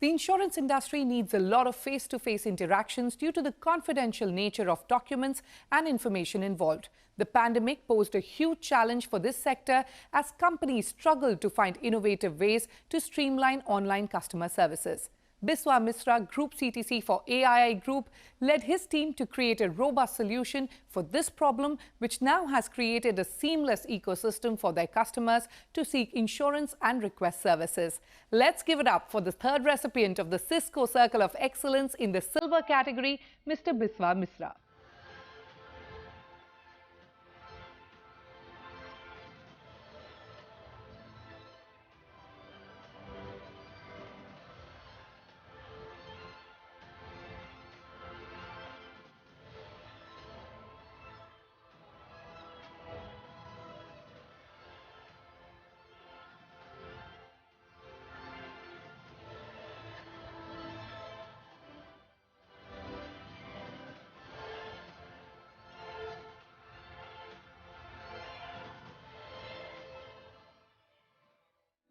The insurance industry needs a lot of face-to-face interactions due to the confidential nature of documents and information involved. The pandemic posed a huge challenge for this sector as companies struggled to find innovative ways to streamline online customer services. Biswa Misra, Group CTC for AII Group, led his team to create a robust solution for this problem, which now has created a seamless ecosystem for their customers to seek insurance and request services. Let's give it up for the third recipient of the Cisco Circle of Excellence in the Silver category, Mr. Biswa Misra.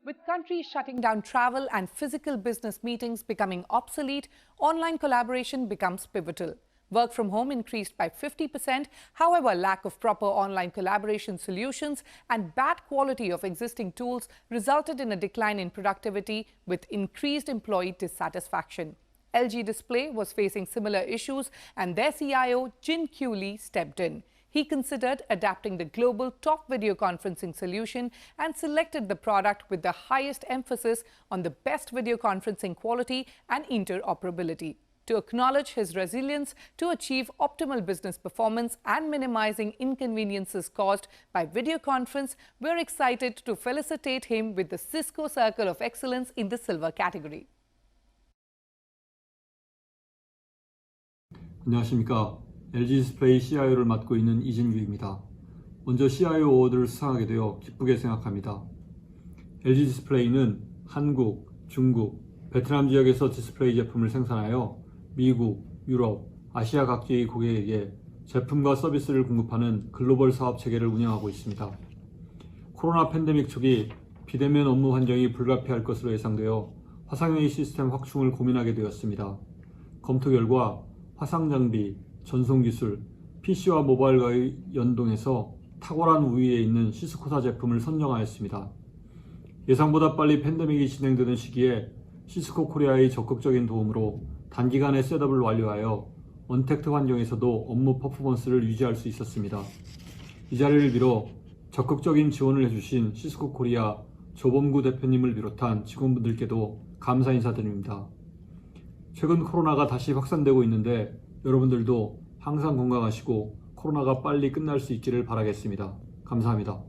With countries shutting down travel and physical business meetings becoming obsolete, online collaboration becomes pivotal. Work from home increased by 50%. However, lack of proper online collaboration solutions and bad quality of existing tools resulted in a decline in productivity with increased employee dissatisfaction. LG Display was facing similar issues and their CIO, Jin Q Lee, stepped in. He considered adapting the global top video conferencing solution and selected the product with the highest emphasis on the best video conferencing quality and interoperability. To acknowledge his resilience to achieve optimal business performance and minimizing inconveniences caused by video conference, we're excited to felicitate him with the Cisco Circle of Excellence in the Silver category. 안녕하십니까. LG 디스플레이 CIO를 맡고 있는 이진규입니다. 먼저 CIO 어워드를 수상하게 되어 기쁘게 생각합니다. LG 디스플레이는 한국, 중국, 베트남 지역에서 디스플레이 제품을 생산하여 미국, 유럽, 아시아 각지의 고객에게 제품과 서비스를 공급하는 글로벌 사업 체계를 운영하고 있습니다. 코로나 팬데믹 초기 비대면 업무 환경이 불가피할 것으로 예상되어 화상회의 시스템 확충을 고민하게 되었습니다. 검토 결과 화상 장비, 전송 기술, PC와 모바일과의 연동해서 탁월한 우위에 있는 시스코사 제품을 선정하였습니다. 예상보다 빨리 팬데믹이 진행되는 시기에 시스코 코리아의 적극적인 도움으로 단기간에 셋업을 완료하여 언택트 환경에서도 업무 퍼포먼스를 유지할 수 있었습니다. 이 자리를 빌어 적극적인 지원을 해주신 시스코 코리아 조범구 대표님을 비롯한 직원분들께도 감사 인사드립니다. 최근 코로나가 다시 확산되고 있는데 여러분들도 항상 건강하시고 코로나가 빨리 끝날 수 있기를 바라겠습니다. 감사합니다.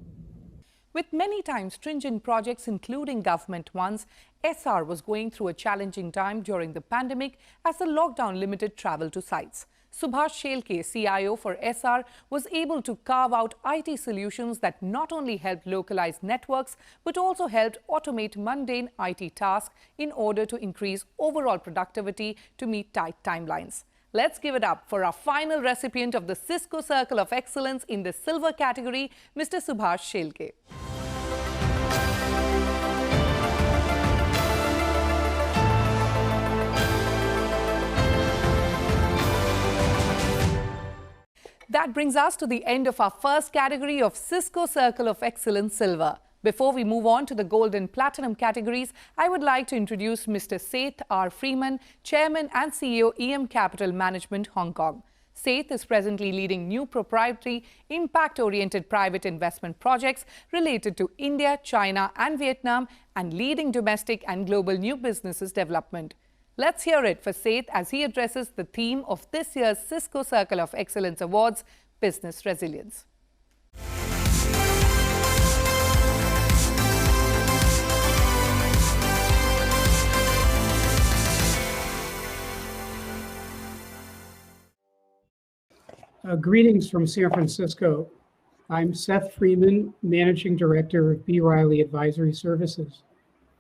With many times stringent projects, including government ones, SR was going through a challenging time during the pandemic as the lockdown limited travel to sites. Subhash Shelke, CIO for SR, was able to carve out IT solutions that not only helped localize networks, but also helped automate mundane IT tasks in order to increase overall productivity to meet tight timelines. Let's give it up for our final recipient of the Cisco Circle of Excellence in the silver category, Mr. Subhash Shelke. That brings us to the end of our first category of Cisco Circle of Excellence Silver. Before we move on to the gold and platinum categories, I would like to introduce Mr. Seth R. Freeman, Chairman and CEO, EM Capital Management, Hong Kong. Seth is presently leading new proprietary, impact-oriented private investment projects related to India, China and Vietnam, and leading domestic and global new businesses development. Let's hear it for Seth as he addresses the theme of this year's Cisco Circle of Excellence Awards, Business Resilience. Greetings from San Francisco. I'm Seth Freeman, Managing Director of B. Riley Advisory Services,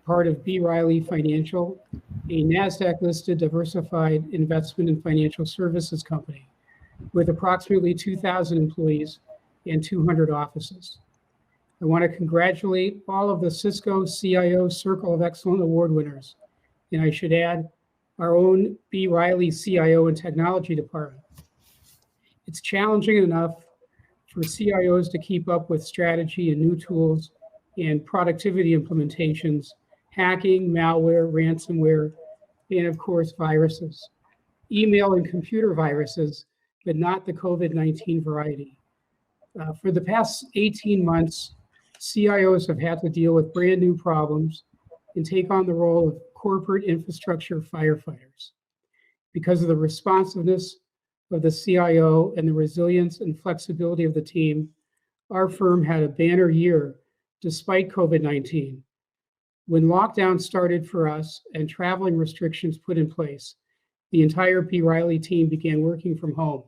part of B. Riley Financial, a NASDAQ-listed diversified investment and financial services company with approximately 2,000 employees and 200 offices. I want to congratulate all of the Cisco CIO Circle of Excellence Award winners, and I should add our own B. Riley CIO and Technology Department. It's challenging enough for CIOs to keep up with strategy and new tools and productivity implementations, hacking, malware, ransomware, and of course, viruses. Email and computer viruses, but not the COVID-19 variety. For the past 18 months, CIOs have had to deal with brand new problems and take on the role of corporate infrastructure firefighters. Because of the responsiveness of the CIO and the resilience and flexibility of the team, our firm had a banner year despite COVID-19. When lockdown started for us and traveling restrictions put in place, the entire B. Riley team began working from home.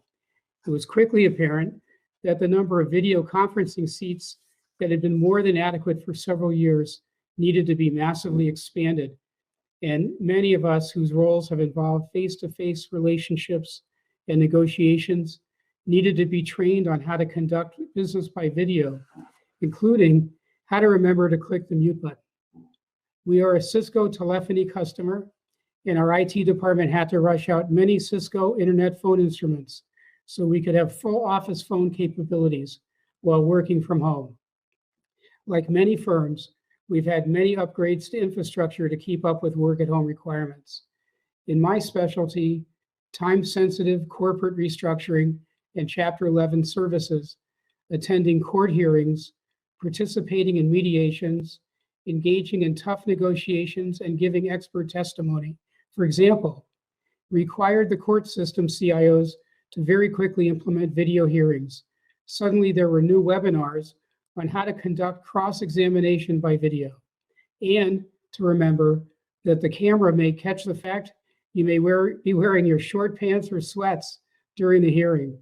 It was quickly apparent that the number of video conferencing seats that had been more than adequate for several years needed to be massively expanded. And many of us whose roles have involved face-to-face relationships and negotiations needed to be trained on how to conduct business by video, including how to remember to click the mute button. We are a Cisco telephony customer, and our IT department had to rush out many Cisco internet phone instruments so we could have full office phone capabilities while working from home. Like many firms, we've had many upgrades to infrastructure to keep up with work at home requirements. In my specialty, time-sensitive corporate restructuring and Chapter 11 services, attending court hearings, participating in mediations, engaging in tough negotiations, and giving expert testimony, for example, required the court system CIOs to very quickly implement video hearings. Suddenly, there were new webinars on how to conduct cross-examination by video, and to remember that the camera may catch the fact you may be wearing your short pants or sweats during the hearing.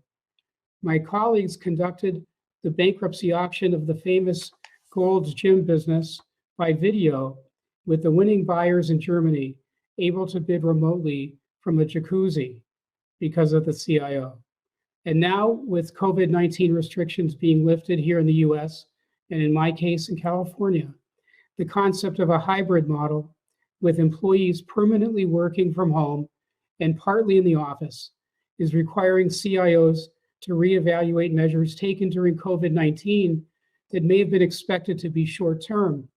My colleagues conducted the bankruptcy auction of the famous Gold's Gym business by video, with the winning buyers in Germany able to bid remotely from a jacuzzi because of the CIO. And now, with COVID-19 restrictions being lifted here in the US, and in my case in California, the concept of a hybrid model with employees permanently working from home and partly in the office is requiring CIOs to reevaluate measures taken during COVID-19 that may have been expected to be short-term,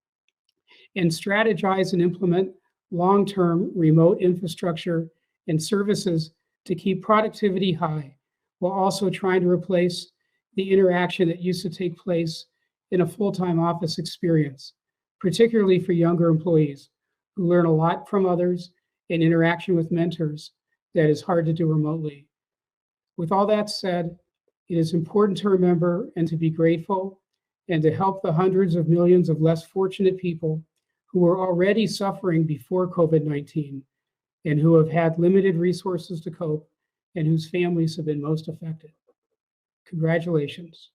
and strategize and implement long-term remote infrastructure and services to keep productivity high, while also trying to replace the interaction that used to take place in a full-time office experience, particularly for younger employees who learn a lot from others and interaction with mentors that is hard to do remotely. With all that said, it is important to remember and to be grateful and to help the hundreds of millions of less fortunate people who were already suffering before COVID-19 and who have had limited resources to cope and whose families have been most affected. Congratulations.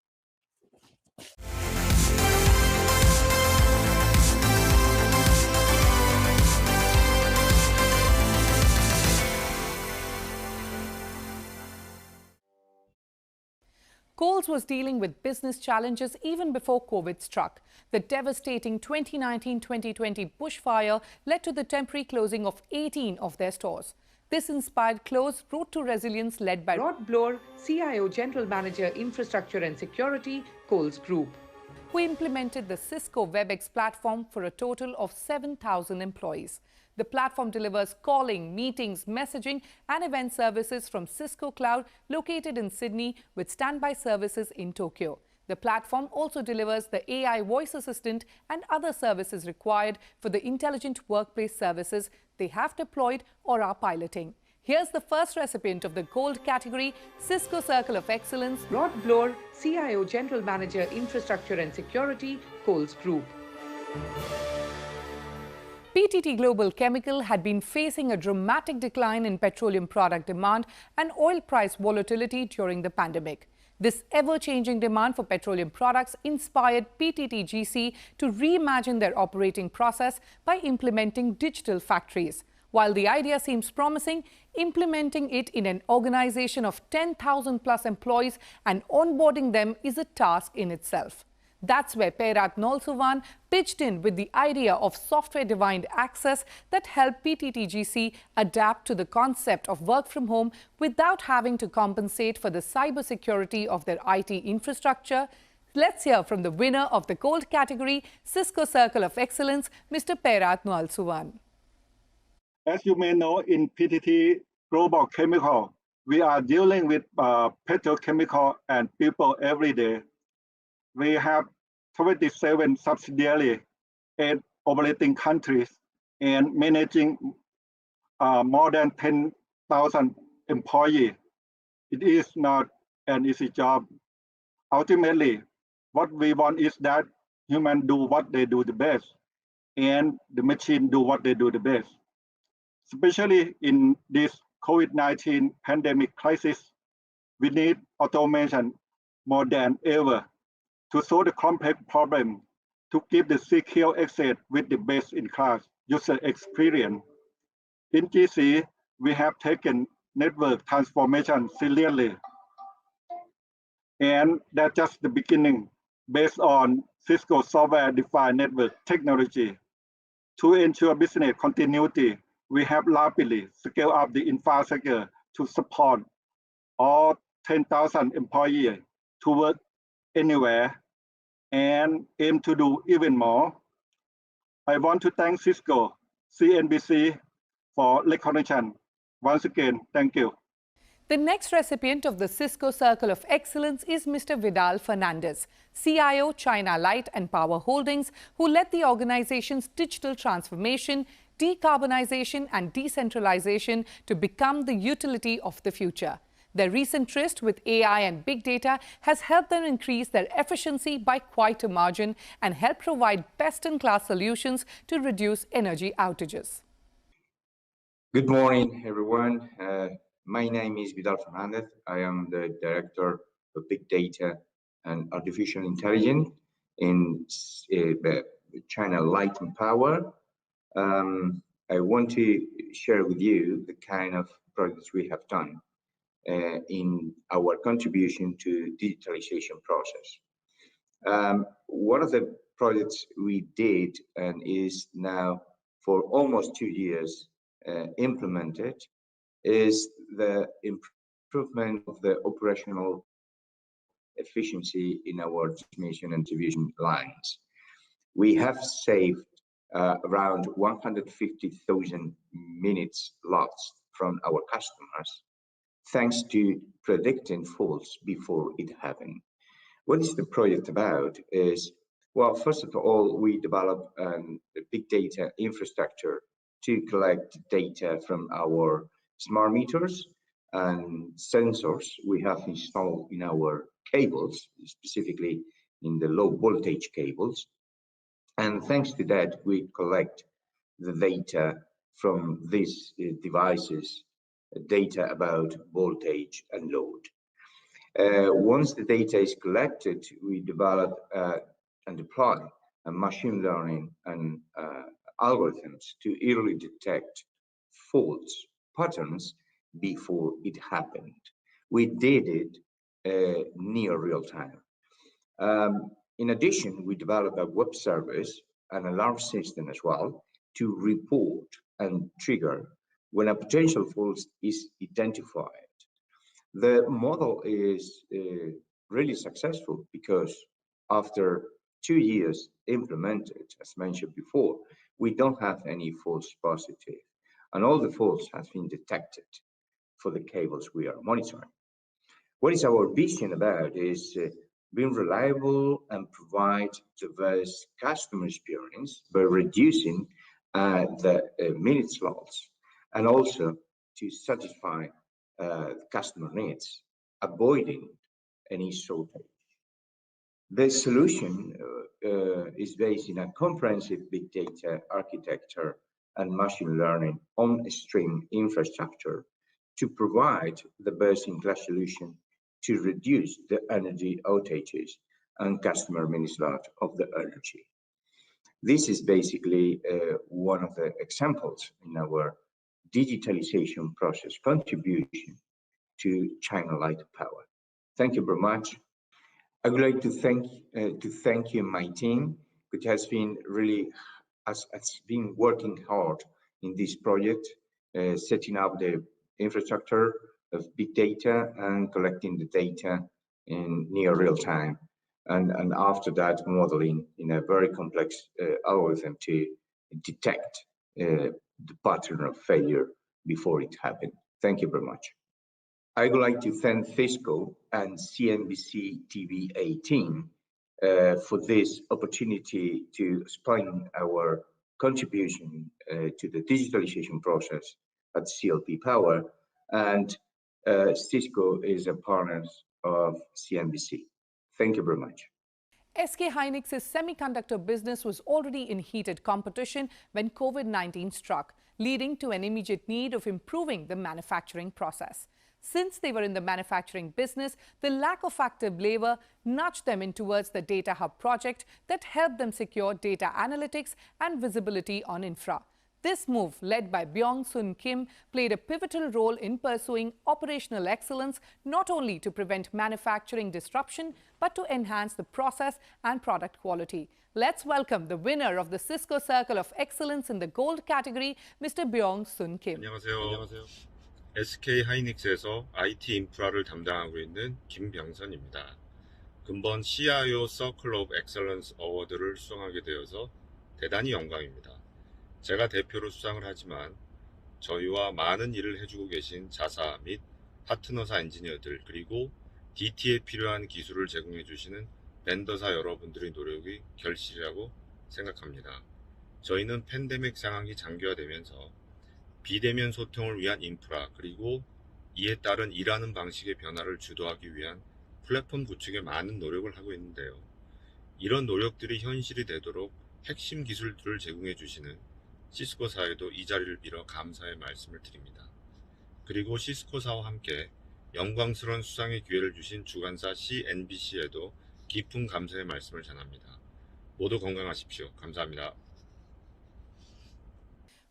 Coles was dealing with business challenges even before COVID struck. The devastating 2019-2020 bushfire led to the temporary closing of 18 of their stores. This inspired close Road to Resilience led by Rod Bloor, CIO General Manager, Infrastructure and Security, Coles Group, who implemented the Cisco WebEx platform for a total of 7,000 employees. The platform delivers calling, meetings, messaging and event services from Cisco Cloud, located in Sydney, with standby services in Tokyo. The platform also delivers the AI voice assistant and other services required for the intelligent workplace services they have deployed or are piloting. Here's the first recipient of the Gold category, Cisco Circle of Excellence, Rod Bloor, CIO General Manager, Infrastructure and Security, Coles Group. PTT Global Chemical had been facing a dramatic decline in petroleum product demand and oil price volatility during the pandemic. This ever-changing demand for petroleum products inspired PTTGC to reimagine their operating process by implementing digital factories. While the idea seems promising, implementing it in an organization of 10,000 plus employees and onboarding them is a task in itself. That's where Perat Nolsuvan pitched in with the idea of software-defined access that helped PTTGC adapt to the concept of work from home without having to compensate for the cybersecurity of their IT infrastructure. Let's hear from the winner of the Gold category, Cisco Circle of Excellence, Mr. Perat Nolsuvan. As you may know, in PTT Global Chemical, we are dealing with petrochemical and people every day. We have 27 subsidiaries, 8 operating countries, and managing more than 10,000 employees. It is not an easy job. Ultimately, what we want is that humans do what they do the best, and the machine do what they do the best. Especially in this COVID-19 pandemic crisis, we need automation more than ever to solve the complex problem, to give the secure access with the best-in-class user experience. In GC, we have taken network transformation seriously. And that's just the beginning, based on Cisco software-defined network technology. To ensure business continuity, we have rapidly scaled up the infrastructure to support all 10,000 employees to work anywhere and aim to do even more. I want to thank Cisco, CNBC for recognition. Once again, thank you. The next recipient of the Cisco Circle of Excellence is Mr. Vidal Fernandez, CIO, China Light and Power Holdings, who led the organization's digital transformation, decarbonization and decentralization to become the utility of the future. Their recent tryst with AI and big data has helped them increase their efficiency by quite a margin and help provide best-in-class solutions to reduce energy outages. Good morning, everyone. My name is Vidal Fernandez. I am the Director of Big Data and Artificial Intelligence in China Light and Power. I want to share with you the kind of projects we have done in our contribution to digitalization process. One of the projects we did and is now for almost 2 years implemented is the improvement of the operational efficiency in our transmission and distribution lines. We have saved around 150,000 minutes lost from our customers, thanks to predicting faults before it happened. What is the project about is, well, first of all, we developed a big data infrastructure to collect data from our smart meters and sensors we have installed in our cables, specifically in the low voltage cables. And thanks to that, we collect the data from these devices, data about voltage and load. Once the data is collected, we develop and deploy a machine learning and algorithms to early detect faults patterns before it happened. We did it near real time. In addition, we developed a web service and alarm system as well to report and trigger when a potential fault is identified. The model is really successful because after 2 years implemented, as mentioned before, we don't have any false positive, and all the faults have been detected for the cables we are monitoring. What is our vision about is being reliable and provide the best customer experience by reducing the minutes loss, and also to satisfy customer needs, avoiding any shortage. The solution is based in a comprehensive big data architecture and machine learning on-stream infrastructure to provide the best-in-class solution to reduce the energy outages and customer minutes loss of the energy. This is basically one of the examples in our digitalization process contribution to China Light Power. Thank you very much. I would like to thank you, my team, which has been really has been working hard in this project, setting up the infrastructure of big data and collecting the data in near real time, and after that modeling in a very complex algorithm to detect the pattern of failure before it happened. Thank you very much. I would like to thank Cisco and CNBC-TV18 for this opportunity to explain our contribution to the digitalization process at CLP Power, and Cisco is a partner of CNBC. Thank you very much. SK Hynix's semiconductor business was already in heated competition when COVID-19 struck, leading to an immediate need of improving the manufacturing process. Since they were in the manufacturing business, the lack of active labor nudged them in towards the Data Hub project that helped them secure data analytics and visibility on infra. This move, led by Byung-Sun Kim, played a pivotal role in pursuing operational excellence, not only to prevent manufacturing disruption, but to enhance the process and product quality. Let's welcome the winner of the Cisco Circle of Excellence in the Gold category, Mr. Byung-Sun Kim. 안녕하세요. SK 하이닉스에서 IT 인프라를 담당하고 있는 김병선입니다. 금번 CIO Circle of Excellence 어워드를 수상하게 되어서 대단히 영광입니다. 제가 대표로 수상을 하지만 저희와 많은 일을 해주고 계신 자사 및 파트너사 엔지니어들, 그리고 DT에 필요한 기술을 제공해 주시는 벤더사 여러분들의 노력이 결실이라고 생각합니다. 저희는 팬데믹 상황이 장기화되면서 비대면 소통을 위한 인프라, 그리고 이에 따른 일하는 방식의 변화를 주도하기 위한 플랫폼 구축에 많은 노력을 하고 있는데요. 이런 노력들이 현실이 되도록 핵심 기술들을 제공해 주시는 시스코사에도 이 자리를 빌어 감사의 말씀을 드립니다. 그리고 시스코사와 함께 영광스러운 수상의 기회를 주신 주관사 CNBC에도 깊은 감사의 말씀을 전합니다. 모두 건강하십시오. 감사합니다.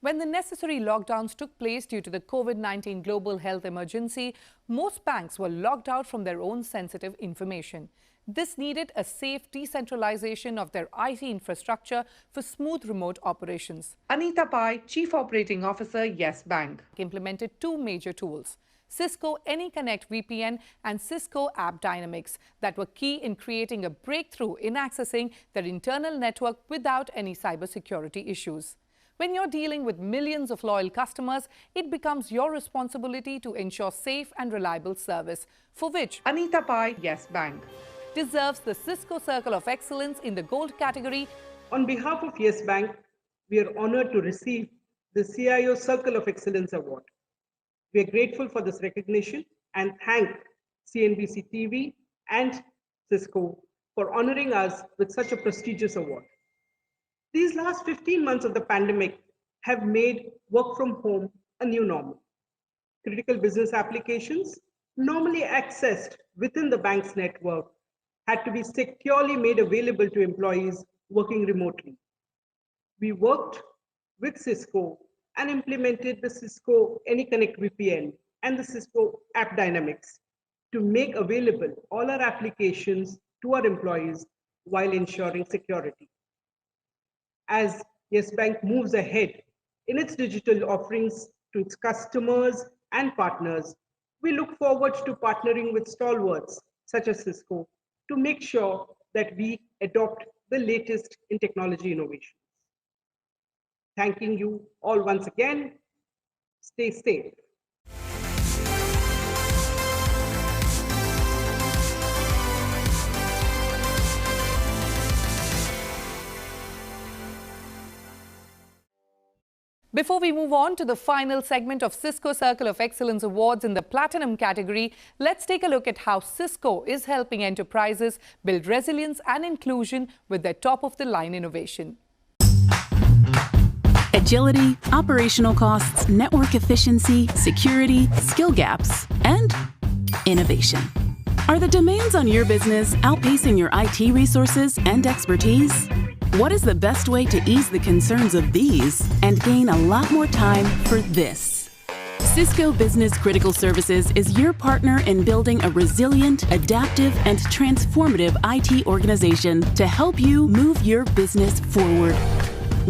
When the necessary lockdowns took place due to the COVID-19 global health emergency, most banks were locked out from their own sensitive information. This needed a safe decentralization of their IT infrastructure for smooth remote operations. Anita Pai, Chief Operating Officer, Yes Bank, implemented two major tools: Cisco AnyConnect VPN and Cisco App Dynamics, that were key in creating a breakthrough in accessing their internal network without any cybersecurity issues. When you're dealing with millions of loyal customers, it becomes your responsibility to ensure safe and reliable service, for which Anita Pai, Yes Bank, deserves the Cisco Circle of Excellence in the Gold category. On behalf of Yes Bank, we are honored to receive the CIO Circle of Excellence Award. We are grateful for this recognition and thank CNBC-TV and Cisco for honoring us with such a prestigious award. These last 15 months of the pandemic have made work from home a new normal. Critical business applications, normally accessed within the bank's network, had to be securely made available to employees working remotely. We worked with Cisco and implemented the Cisco AnyConnect VPN and the Cisco App Dynamics to make available all our applications to our employees while ensuring security. As Yes Bank moves ahead in its digital offerings to its customers and partners, we look forward to partnering with stalwarts such as Cisco to make sure that we adopt the latest in technology innovations. Thanking you all once again. Stay safe. Before we move on to the final segment of Cisco Circle of Excellence Awards in the Platinum category, let's take a look at how Cisco is helping enterprises build resilience and inclusion with their top-of-the-line innovation. Agility, operational costs, network efficiency, security, skill gaps, and innovation. Are the demands on your business outpacing your IT resources and expertise? What is the best way to ease the concerns of these and gain a lot more time for this? Cisco Business Critical Services is your partner in building a resilient, adaptive, and transformative IT organization to help you move your business forward.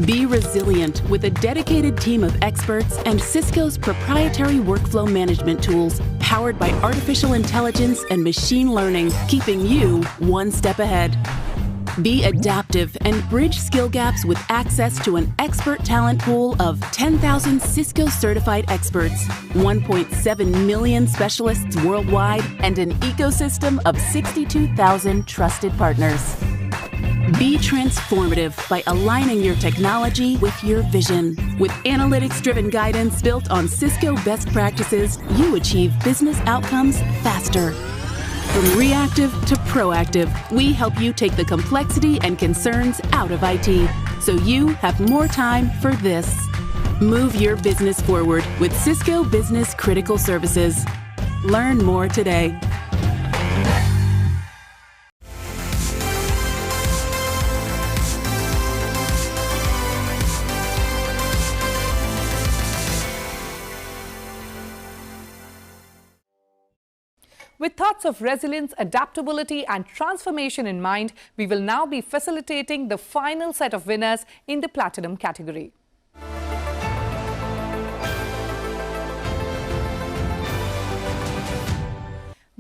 Be resilient with a dedicated team of experts and Cisco's proprietary workflow management tools powered by artificial intelligence and machine learning, keeping you one step ahead. Be adaptive and bridge skill gaps with access to an expert talent pool of 10,000 Cisco certified experts, 1.7 million specialists worldwide, and an ecosystem of 62,000 trusted partners. Be transformative by aligning your technology with your vision. With analytics-driven guidance built on Cisco best practices, you achieve business outcomes faster. From reactive to proactive, we help you take the complexity and concerns out of IT, so you have more time for this. Move your business forward with Cisco Business Critical Services. Learn more today. With thoughts of resilience, adaptability, and transformation in mind, we will now be facilitating the final set of winners in the Platinum category.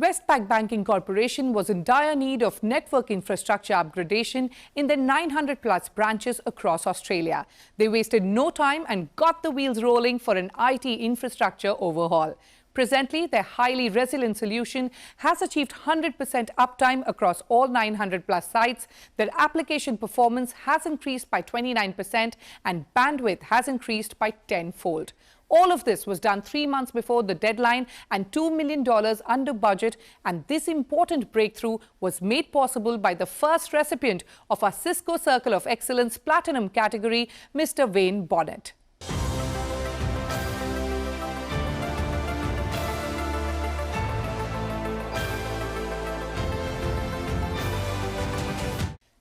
Westpac Banking Corporation was in dire need of network infrastructure upgradation in their 900-plus branches across Australia. They wasted no time and got the wheels rolling for an IT infrastructure overhaul. Presently, their highly resilient solution has achieved 100% uptime across all 900-plus sites. Their application performance has increased by 29% and bandwidth has increased by 10-fold. All of this was done 3 months before the deadline and $2 million under budget, and this important breakthrough was made possible by the first recipient of our Cisco Circle of Excellence Platinum category, Mr. Wayne Bonnet.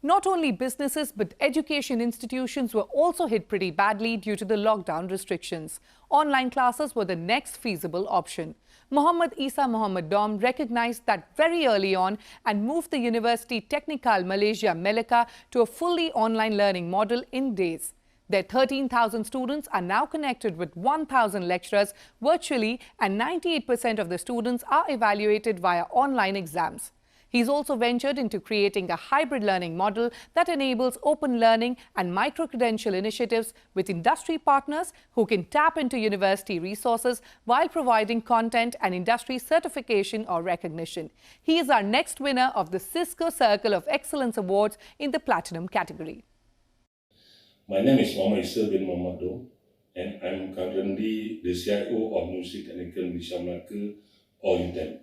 Not only businesses but education institutions were also hit pretty badly due to the lockdown restrictions. Online classes were the next feasible option. Mohammad Isa Mohammad Dom recognized that very early on and moved the University Technical Malaysia Melaka to a fully online learning model in days. Their 13,000 students are now connected with 1,000 lecturers virtually, and 98% of the students are evaluated via online exams. He's also ventured into creating a hybrid learning model that enables open learning and micro-credential initiatives with industry partners who can tap into university resources while providing content and industry certification or recognition. He is our next winner of the Cisco Circle of Excellence Awards in the Platinum category. My name is Muhammad Isa bin Muhammad Dom, and I'm currently the CIO of University Technical Malaysia Melaka, or UTEM.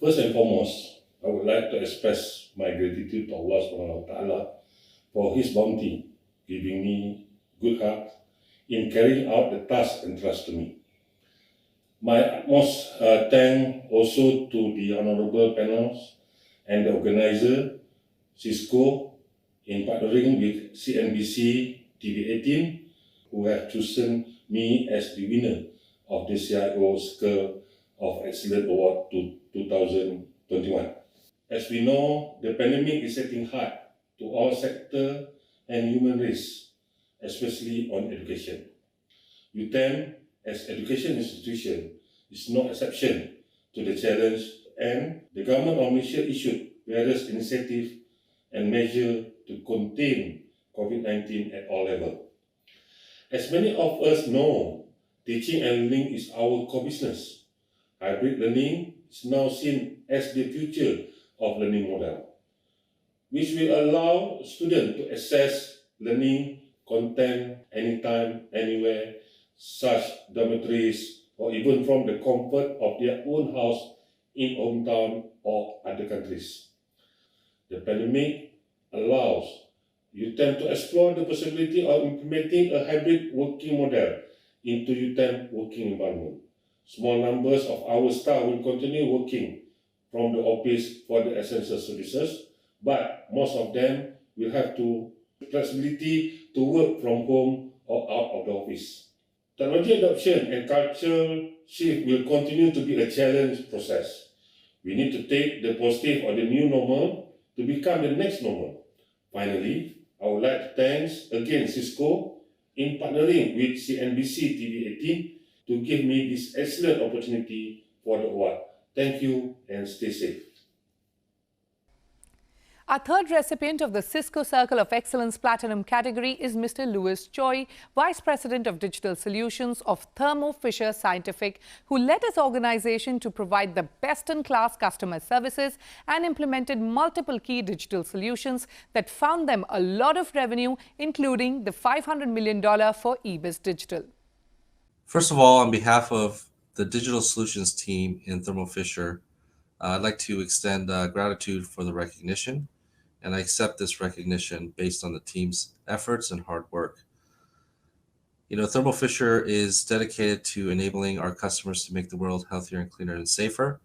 First and foremost, I would like to express my gratitude to Allah SWT for His bounty, giving me good heart in carrying out the task entrusted to me. My utmost thanks also to the honorable panels and the organizer, Cisco, in partnering with CNBC-TV18, who have chosen me as the winner of the CIO Circle of Excellence Award 2021. As we know, the pandemic is hitting hard to all sectors and human race, especially on education. UTEM, as education institution, is no exception to the challenge, and the government of Malaysia issued various initiatives and measures to contain COVID-19 at all levels. As many of us know, teaching and learning is our core business. Hybrid learning is now seen as the future of learning model, which will allow students to access learning content anytime, anywhere, such dormitories, or even from the comfort of their own house in hometown or other countries. The pandemic allows UTEM to explore the possibility of implementing a hybrid working model into UTEM working environment. Small numbers of our staff will continue working from the office for the essential services, but most of them will have to flexibility to work from home or out of the office. Technology adoption and cultural shift will continue to be a challenge process. We need to take the positive of the new normal to become the next normal. Finally, I would like to thank again Cisco in partnering with CNBC-TV18 to give me this excellent opportunity for the award. Thank you and stay safe. Our third recipient of the Cisco Circle of Excellence Platinum category is Mr. Louis Choi, Vice President of Digital Solutions of Thermo Fisher Scientific, who led his organization to provide the best-in-class customer services and implemented multiple key digital solutions that found them a lot of revenue, including the $500 million for eBiz Digital. First of all, on behalf of the Digital Solutions team in Thermo Fisher, I'd like to extend gratitude for the recognition, and I accept this recognition based on the team's efforts and hard work. You know, Thermo Fisher is dedicated to enabling our customers to make the world healthier and cleaner and safer,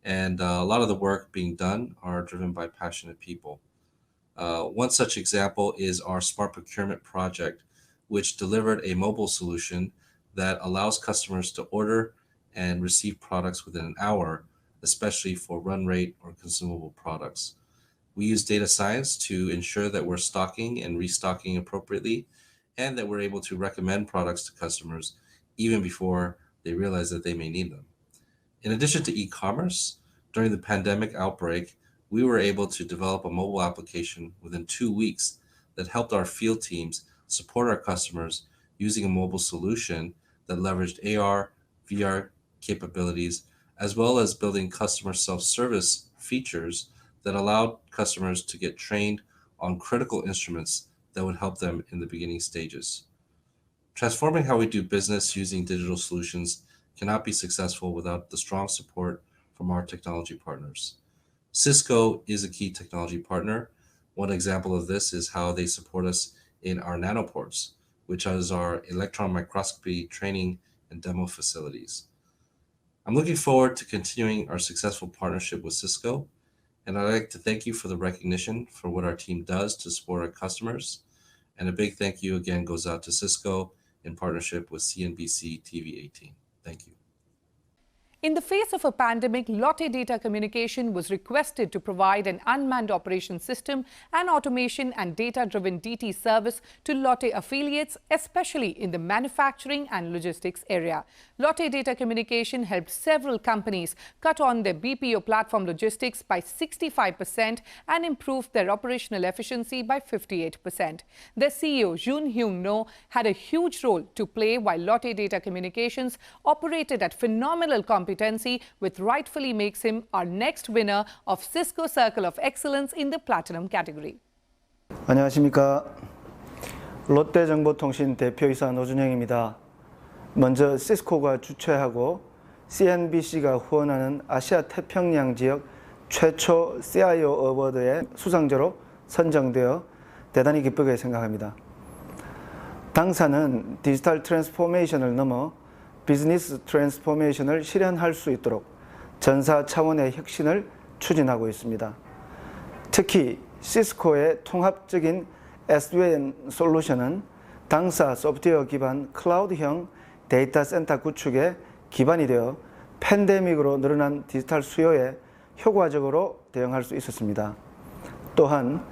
and a lot of the work being done are driven by passionate people. One such example is our Smart Procurement project, which delivered a mobile solution that allows customers to order and receive products within an hour, especially for run rate or consumable products. We use data science to ensure that we're stocking and restocking appropriately, and that we're able to recommend products to customers even before they realize that they may need them. In addition to e-commerce, during the pandemic outbreak, we were able to develop a mobile application within 2 weeks that helped our field teams support our customers using a mobile solution that leveraged AR, VR capabilities, as well as building customer self-service features that allowed customers to get trained on critical instruments that would help them in the beginning stages. Transforming how we do business using digital solutions cannot be successful without the strong support from our technology partners. Cisco is a key technology partner. One example of this is how they support us in our nanoports, which is our electron microscopy training and demo facilities. I'm looking forward to continuing our successful partnership with Cisco, And I'd like to thank you for the recognition for what our team does to support our customers. And a big thank you again goes out to Cisco in partnership with CNBC-TV18. Thank you. In the face of a pandemic, Lotte Data Communication was requested to provide an unmanned operation system and automation and data-driven DT service to Lotte affiliates, especially in the manufacturing and logistics area. Lotte Data Communication helped several companies cut on their BPO platform logistics by 65% and improved their operational efficiency by 58%. Their CEO, Jun Hyung No, had a huge role to play while Lotte Data Communications operated at phenomenal competency, which rightfully makes him our next winner of Cisco Circle of Excellence in the Platinum category. 안녕하십니까. 롯데정보통신 대표이사 노준영입니다. 먼저 시스코가 주최하고 CNBC가 후원하는 아시아 태평양 지역 최초 CIO 어워드의 수상자로 선정되어 대단히 기쁘게 생각합니다. 당사는 디지털 트랜스포메이션을 넘어 비즈니스 트랜스포메이션을 실현할 수 있도록 전사 차원의 혁신을 추진하고 있습니다. 특히 시스코의 통합적인 SD-WAN 솔루션은 당사 소프트웨어 기반 클라우드형 데이터 센터 구축에 기반이 되어 팬데믹으로 늘어난 디지털 수요에 효과적으로 대응할 수 있었습니다. 또한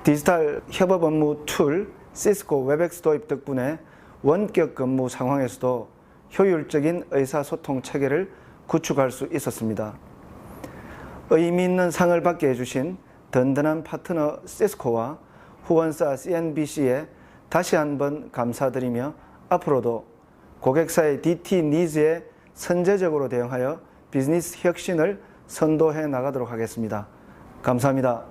디지털 협업 업무 툴 시스코 웹엑스 도입 덕분에 원격 근무 상황에서도 효율적인 의사소통 체계를 구축할 수 있었습니다. 의미 있는 상을 받게 해주신 든든한 파트너 시스코와 후원사 CNBC에 다시 한번 감사드리며 앞으로도 고객사의 DT 니즈에 선제적으로 대응하여 비즈니스 혁신을 선도해 나가도록 하겠습니다. 감사합니다.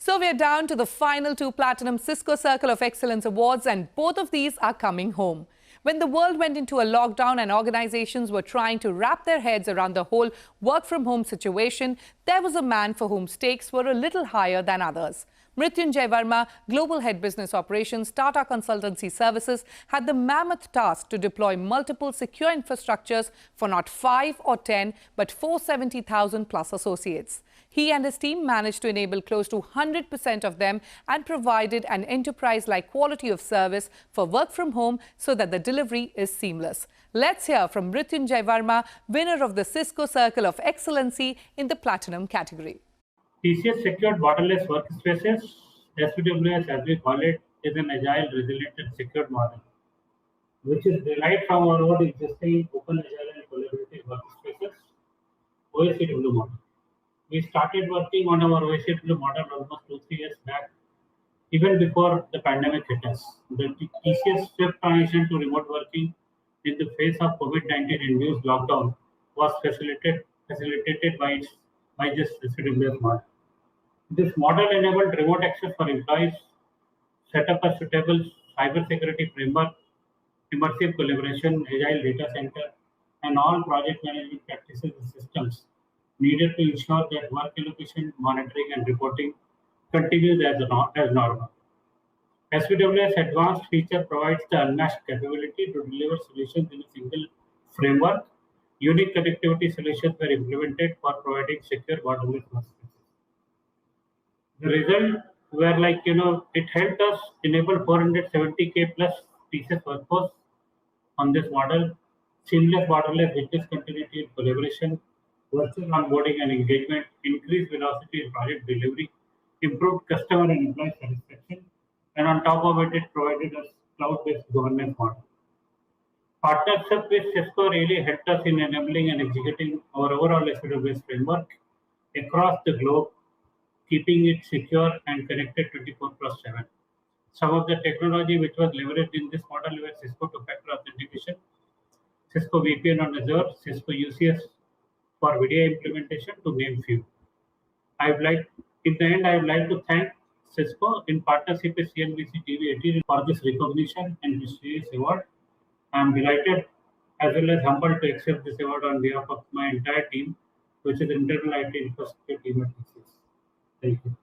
So we're down to the final two Platinum Cisco Circle of Excellence Awards, and both of these are coming home. When the world went into a lockdown and organizations were trying to wrap their heads around the whole work-from-home situation, there was a man for whom stakes were a little higher than others. Mrityunjay Verma, Global Head Business Operations, Tata Consultancy Services, had the mammoth task to deploy multiple secure infrastructures for not 5 or 10, but 470,000 plus associates. He and his team managed to enable close to 100% of them and provided an enterprise-like quality of service for work from home so that the delivery is seamless. Let's hear from Mrityunjay Verma, winner of the Cisco Circle of Excellency in the Platinum category. TCS secured borderless workspaces. SWS, as we call it, is an agile, resilient, and secured model, which is derived from our own existing open, agile, and collaborative workspaces, OACW model. We started working on our OACW model almost 2-3 years back, even before the pandemic hit us. The TCS swift transition to remote working in the face of COVID-19 induced lockdown was facilitated by this SWS model. This model enabled remote access for employees, set up a suitable cybersecurity framework, immersive collaboration, agile data center, and all project management practices and systems needed to ensure that work allocation, monitoring, and reporting continues as normal. SWS advanced feature provides the unmatched capability to deliver solutions in a single framework. Unique connectivity solutions were implemented for providing secure borderless workspaces. The result were it helped us enable 470K plus TCS workforce on this model, seamless borderless business continuity and collaboration, virtual onboarding and engagement, increased velocity in project delivery, improved customer and employee satisfaction, and on top of it, it provided us cloud-based governance model. Partnership with Cisco really helped us in enabling and executing our overall SWS framework across the globe, keeping it secure and connected 24/7. Some of the technology which was leveraged in this model were Cisco two-factor authentication, Cisco VPN on Azure, Cisco UCS for video implementation, to name few. In the end, I would like to thank Cisco in partnership with CNBC-TV18 for this recognition and prestigious award. I am delighted as well as humbled to accept this award on behalf of my entire team, which is internal IT infrastructure team at TCS. Thank you.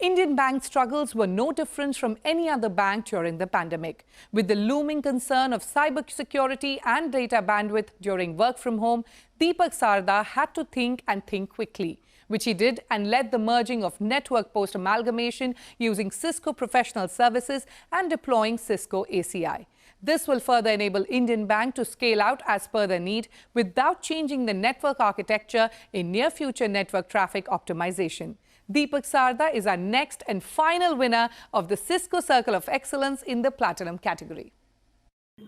Indian Bank struggles were no different from any other bank during the pandemic. With the looming concern of cyber security and data bandwidth during work from home, Deepak Sarda had to think quickly, which he did, and led the merging of network post-amalgamation using Cisco professional services and deploying Cisco ACI. This will further enable Indian Bank to scale out as per their need without changing the network architecture in near-future network traffic optimization. Deepak Sarda is our next and final winner of the Cisco Circle of Excellence in the Platinum category.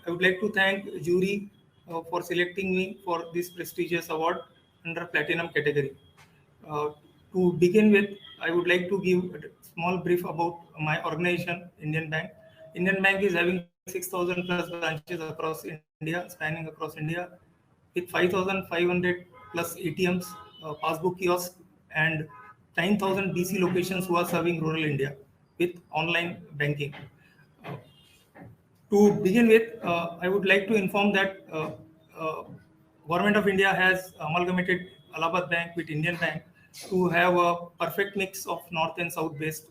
I would like to thank jury for selecting me for this prestigious award under Platinum category. To begin with, I would like to give a small brief about my organization, Indian Bank. Indian Bank is having 6,000 plus branches across India, spanning across India, with 5,500 plus ATMs, passbook kiosks, and 9,000 BC locations who are serving rural India with online banking. To begin with, I would like to inform that Government of India has amalgamated Allahabad Bank with Indian Bank to have a perfect mix of north and south based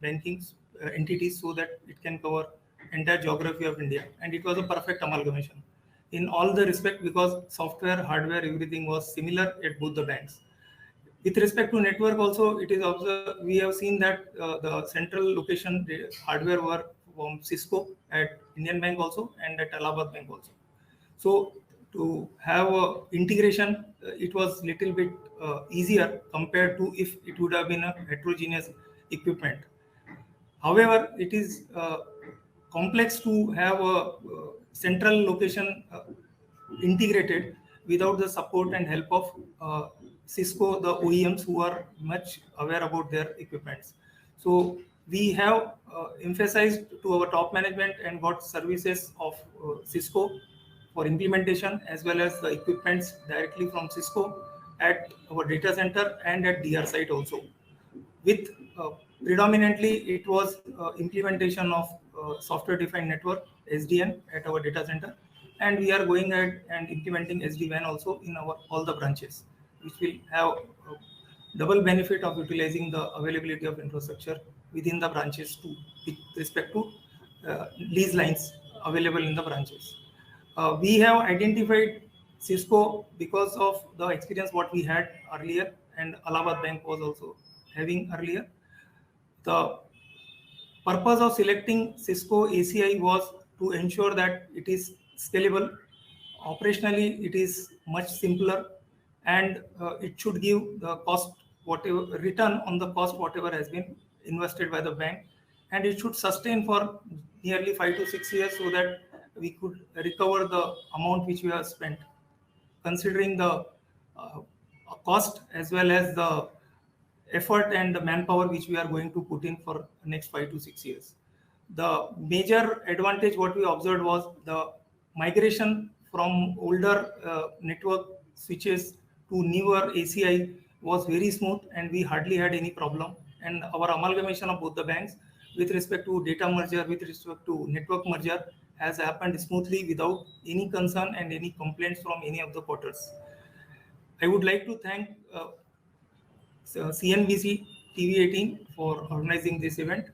banking entities so that it can cover entire geography of India, and it was a perfect amalgamation in all the respect because software, hardware, everything was similar at both the banks. With respect to network also, it is also we have seen that the central location the hardware were from Cisco at Indian Bank also and at Allahabad Bank also. So to have integration, it was little bit easier compared to if it would have been a heterogeneous equipment. However, it is complex to have a central location integrated without the support and help of Cisco, the OEMs who are much aware about their equipments. So we have emphasized to our top management and got services of Cisco for implementation as well as the equipments directly from Cisco at our data center and at DR site also. With predominantly it was implementation of software-defined network SDN at our data center, and we are going ahead and implementing SD-WAN also in our all the branches, which will have double benefit of utilizing the availability of infrastructure within the branches to with respect to lease lines available in the branches. We have identified Cisco because of the experience what we had earlier, and Allahabad Bank was also having earlier. The purpose of selecting Cisco ACI was to ensure that it is scalable. Operationally, it is much simpler, and it should give the cost, whatever return on the cost, whatever has been invested by the bank, and it should sustain for nearly 5 to 6 years so that we could recover the amount which we have spent, considering the cost as well as the effort and the manpower which we are going to put in for the next 5 to 6 years. The major advantage what we observed was the migration from older network switches to newer ACI was very smooth, and we hardly had any problem. And our amalgamation of both the banks with respect to data merger, with respect to network merger, has happened smoothly without any concern and any complaints from any of the quarters. I would like to thank CNBC-TV18 for organizing this event,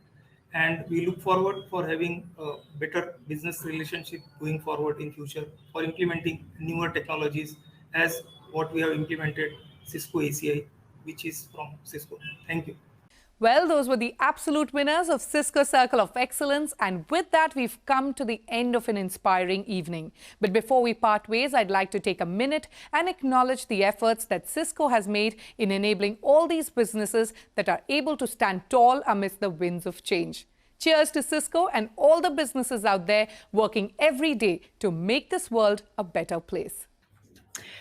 and we look forward for having a better business relationship going forward in future for implementing newer technologies as what we have implemented Cisco ACI, which is from Cisco. Thank you. Well, those were the absolute winners of Cisco Circle of Excellence. And with that, we've come to the end of an inspiring evening. But before we part ways, I'd like to take a minute and acknowledge the efforts that Cisco has made in enabling all these businesses that are able to stand tall amidst the winds of change. Cheers to Cisco and all the businesses out there working every day to make this world a better place.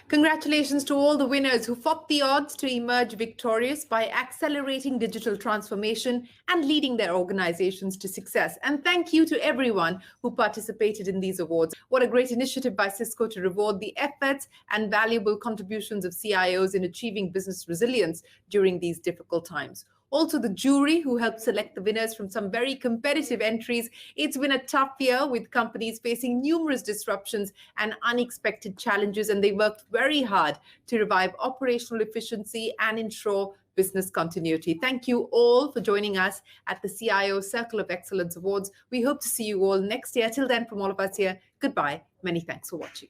Congratulations to all the winners who fought the odds to emerge victorious by accelerating digital transformation and leading their organizations to success. And thank you to everyone who participated in these awards. What a great initiative by Cisco to reward the efforts and valuable contributions of CIOs in achieving business resilience during these difficult times. Also, the jury who helped select the winners from some very competitive entries. It's been a tough year with companies facing numerous disruptions and unexpected challenges, and they worked very hard to revive operational efficiency and ensure business continuity. Thank you all for joining us at the CIO Circle of Excellence Awards. We hope to see you all next year. Till then, from all of us here, goodbye. Many thanks for watching.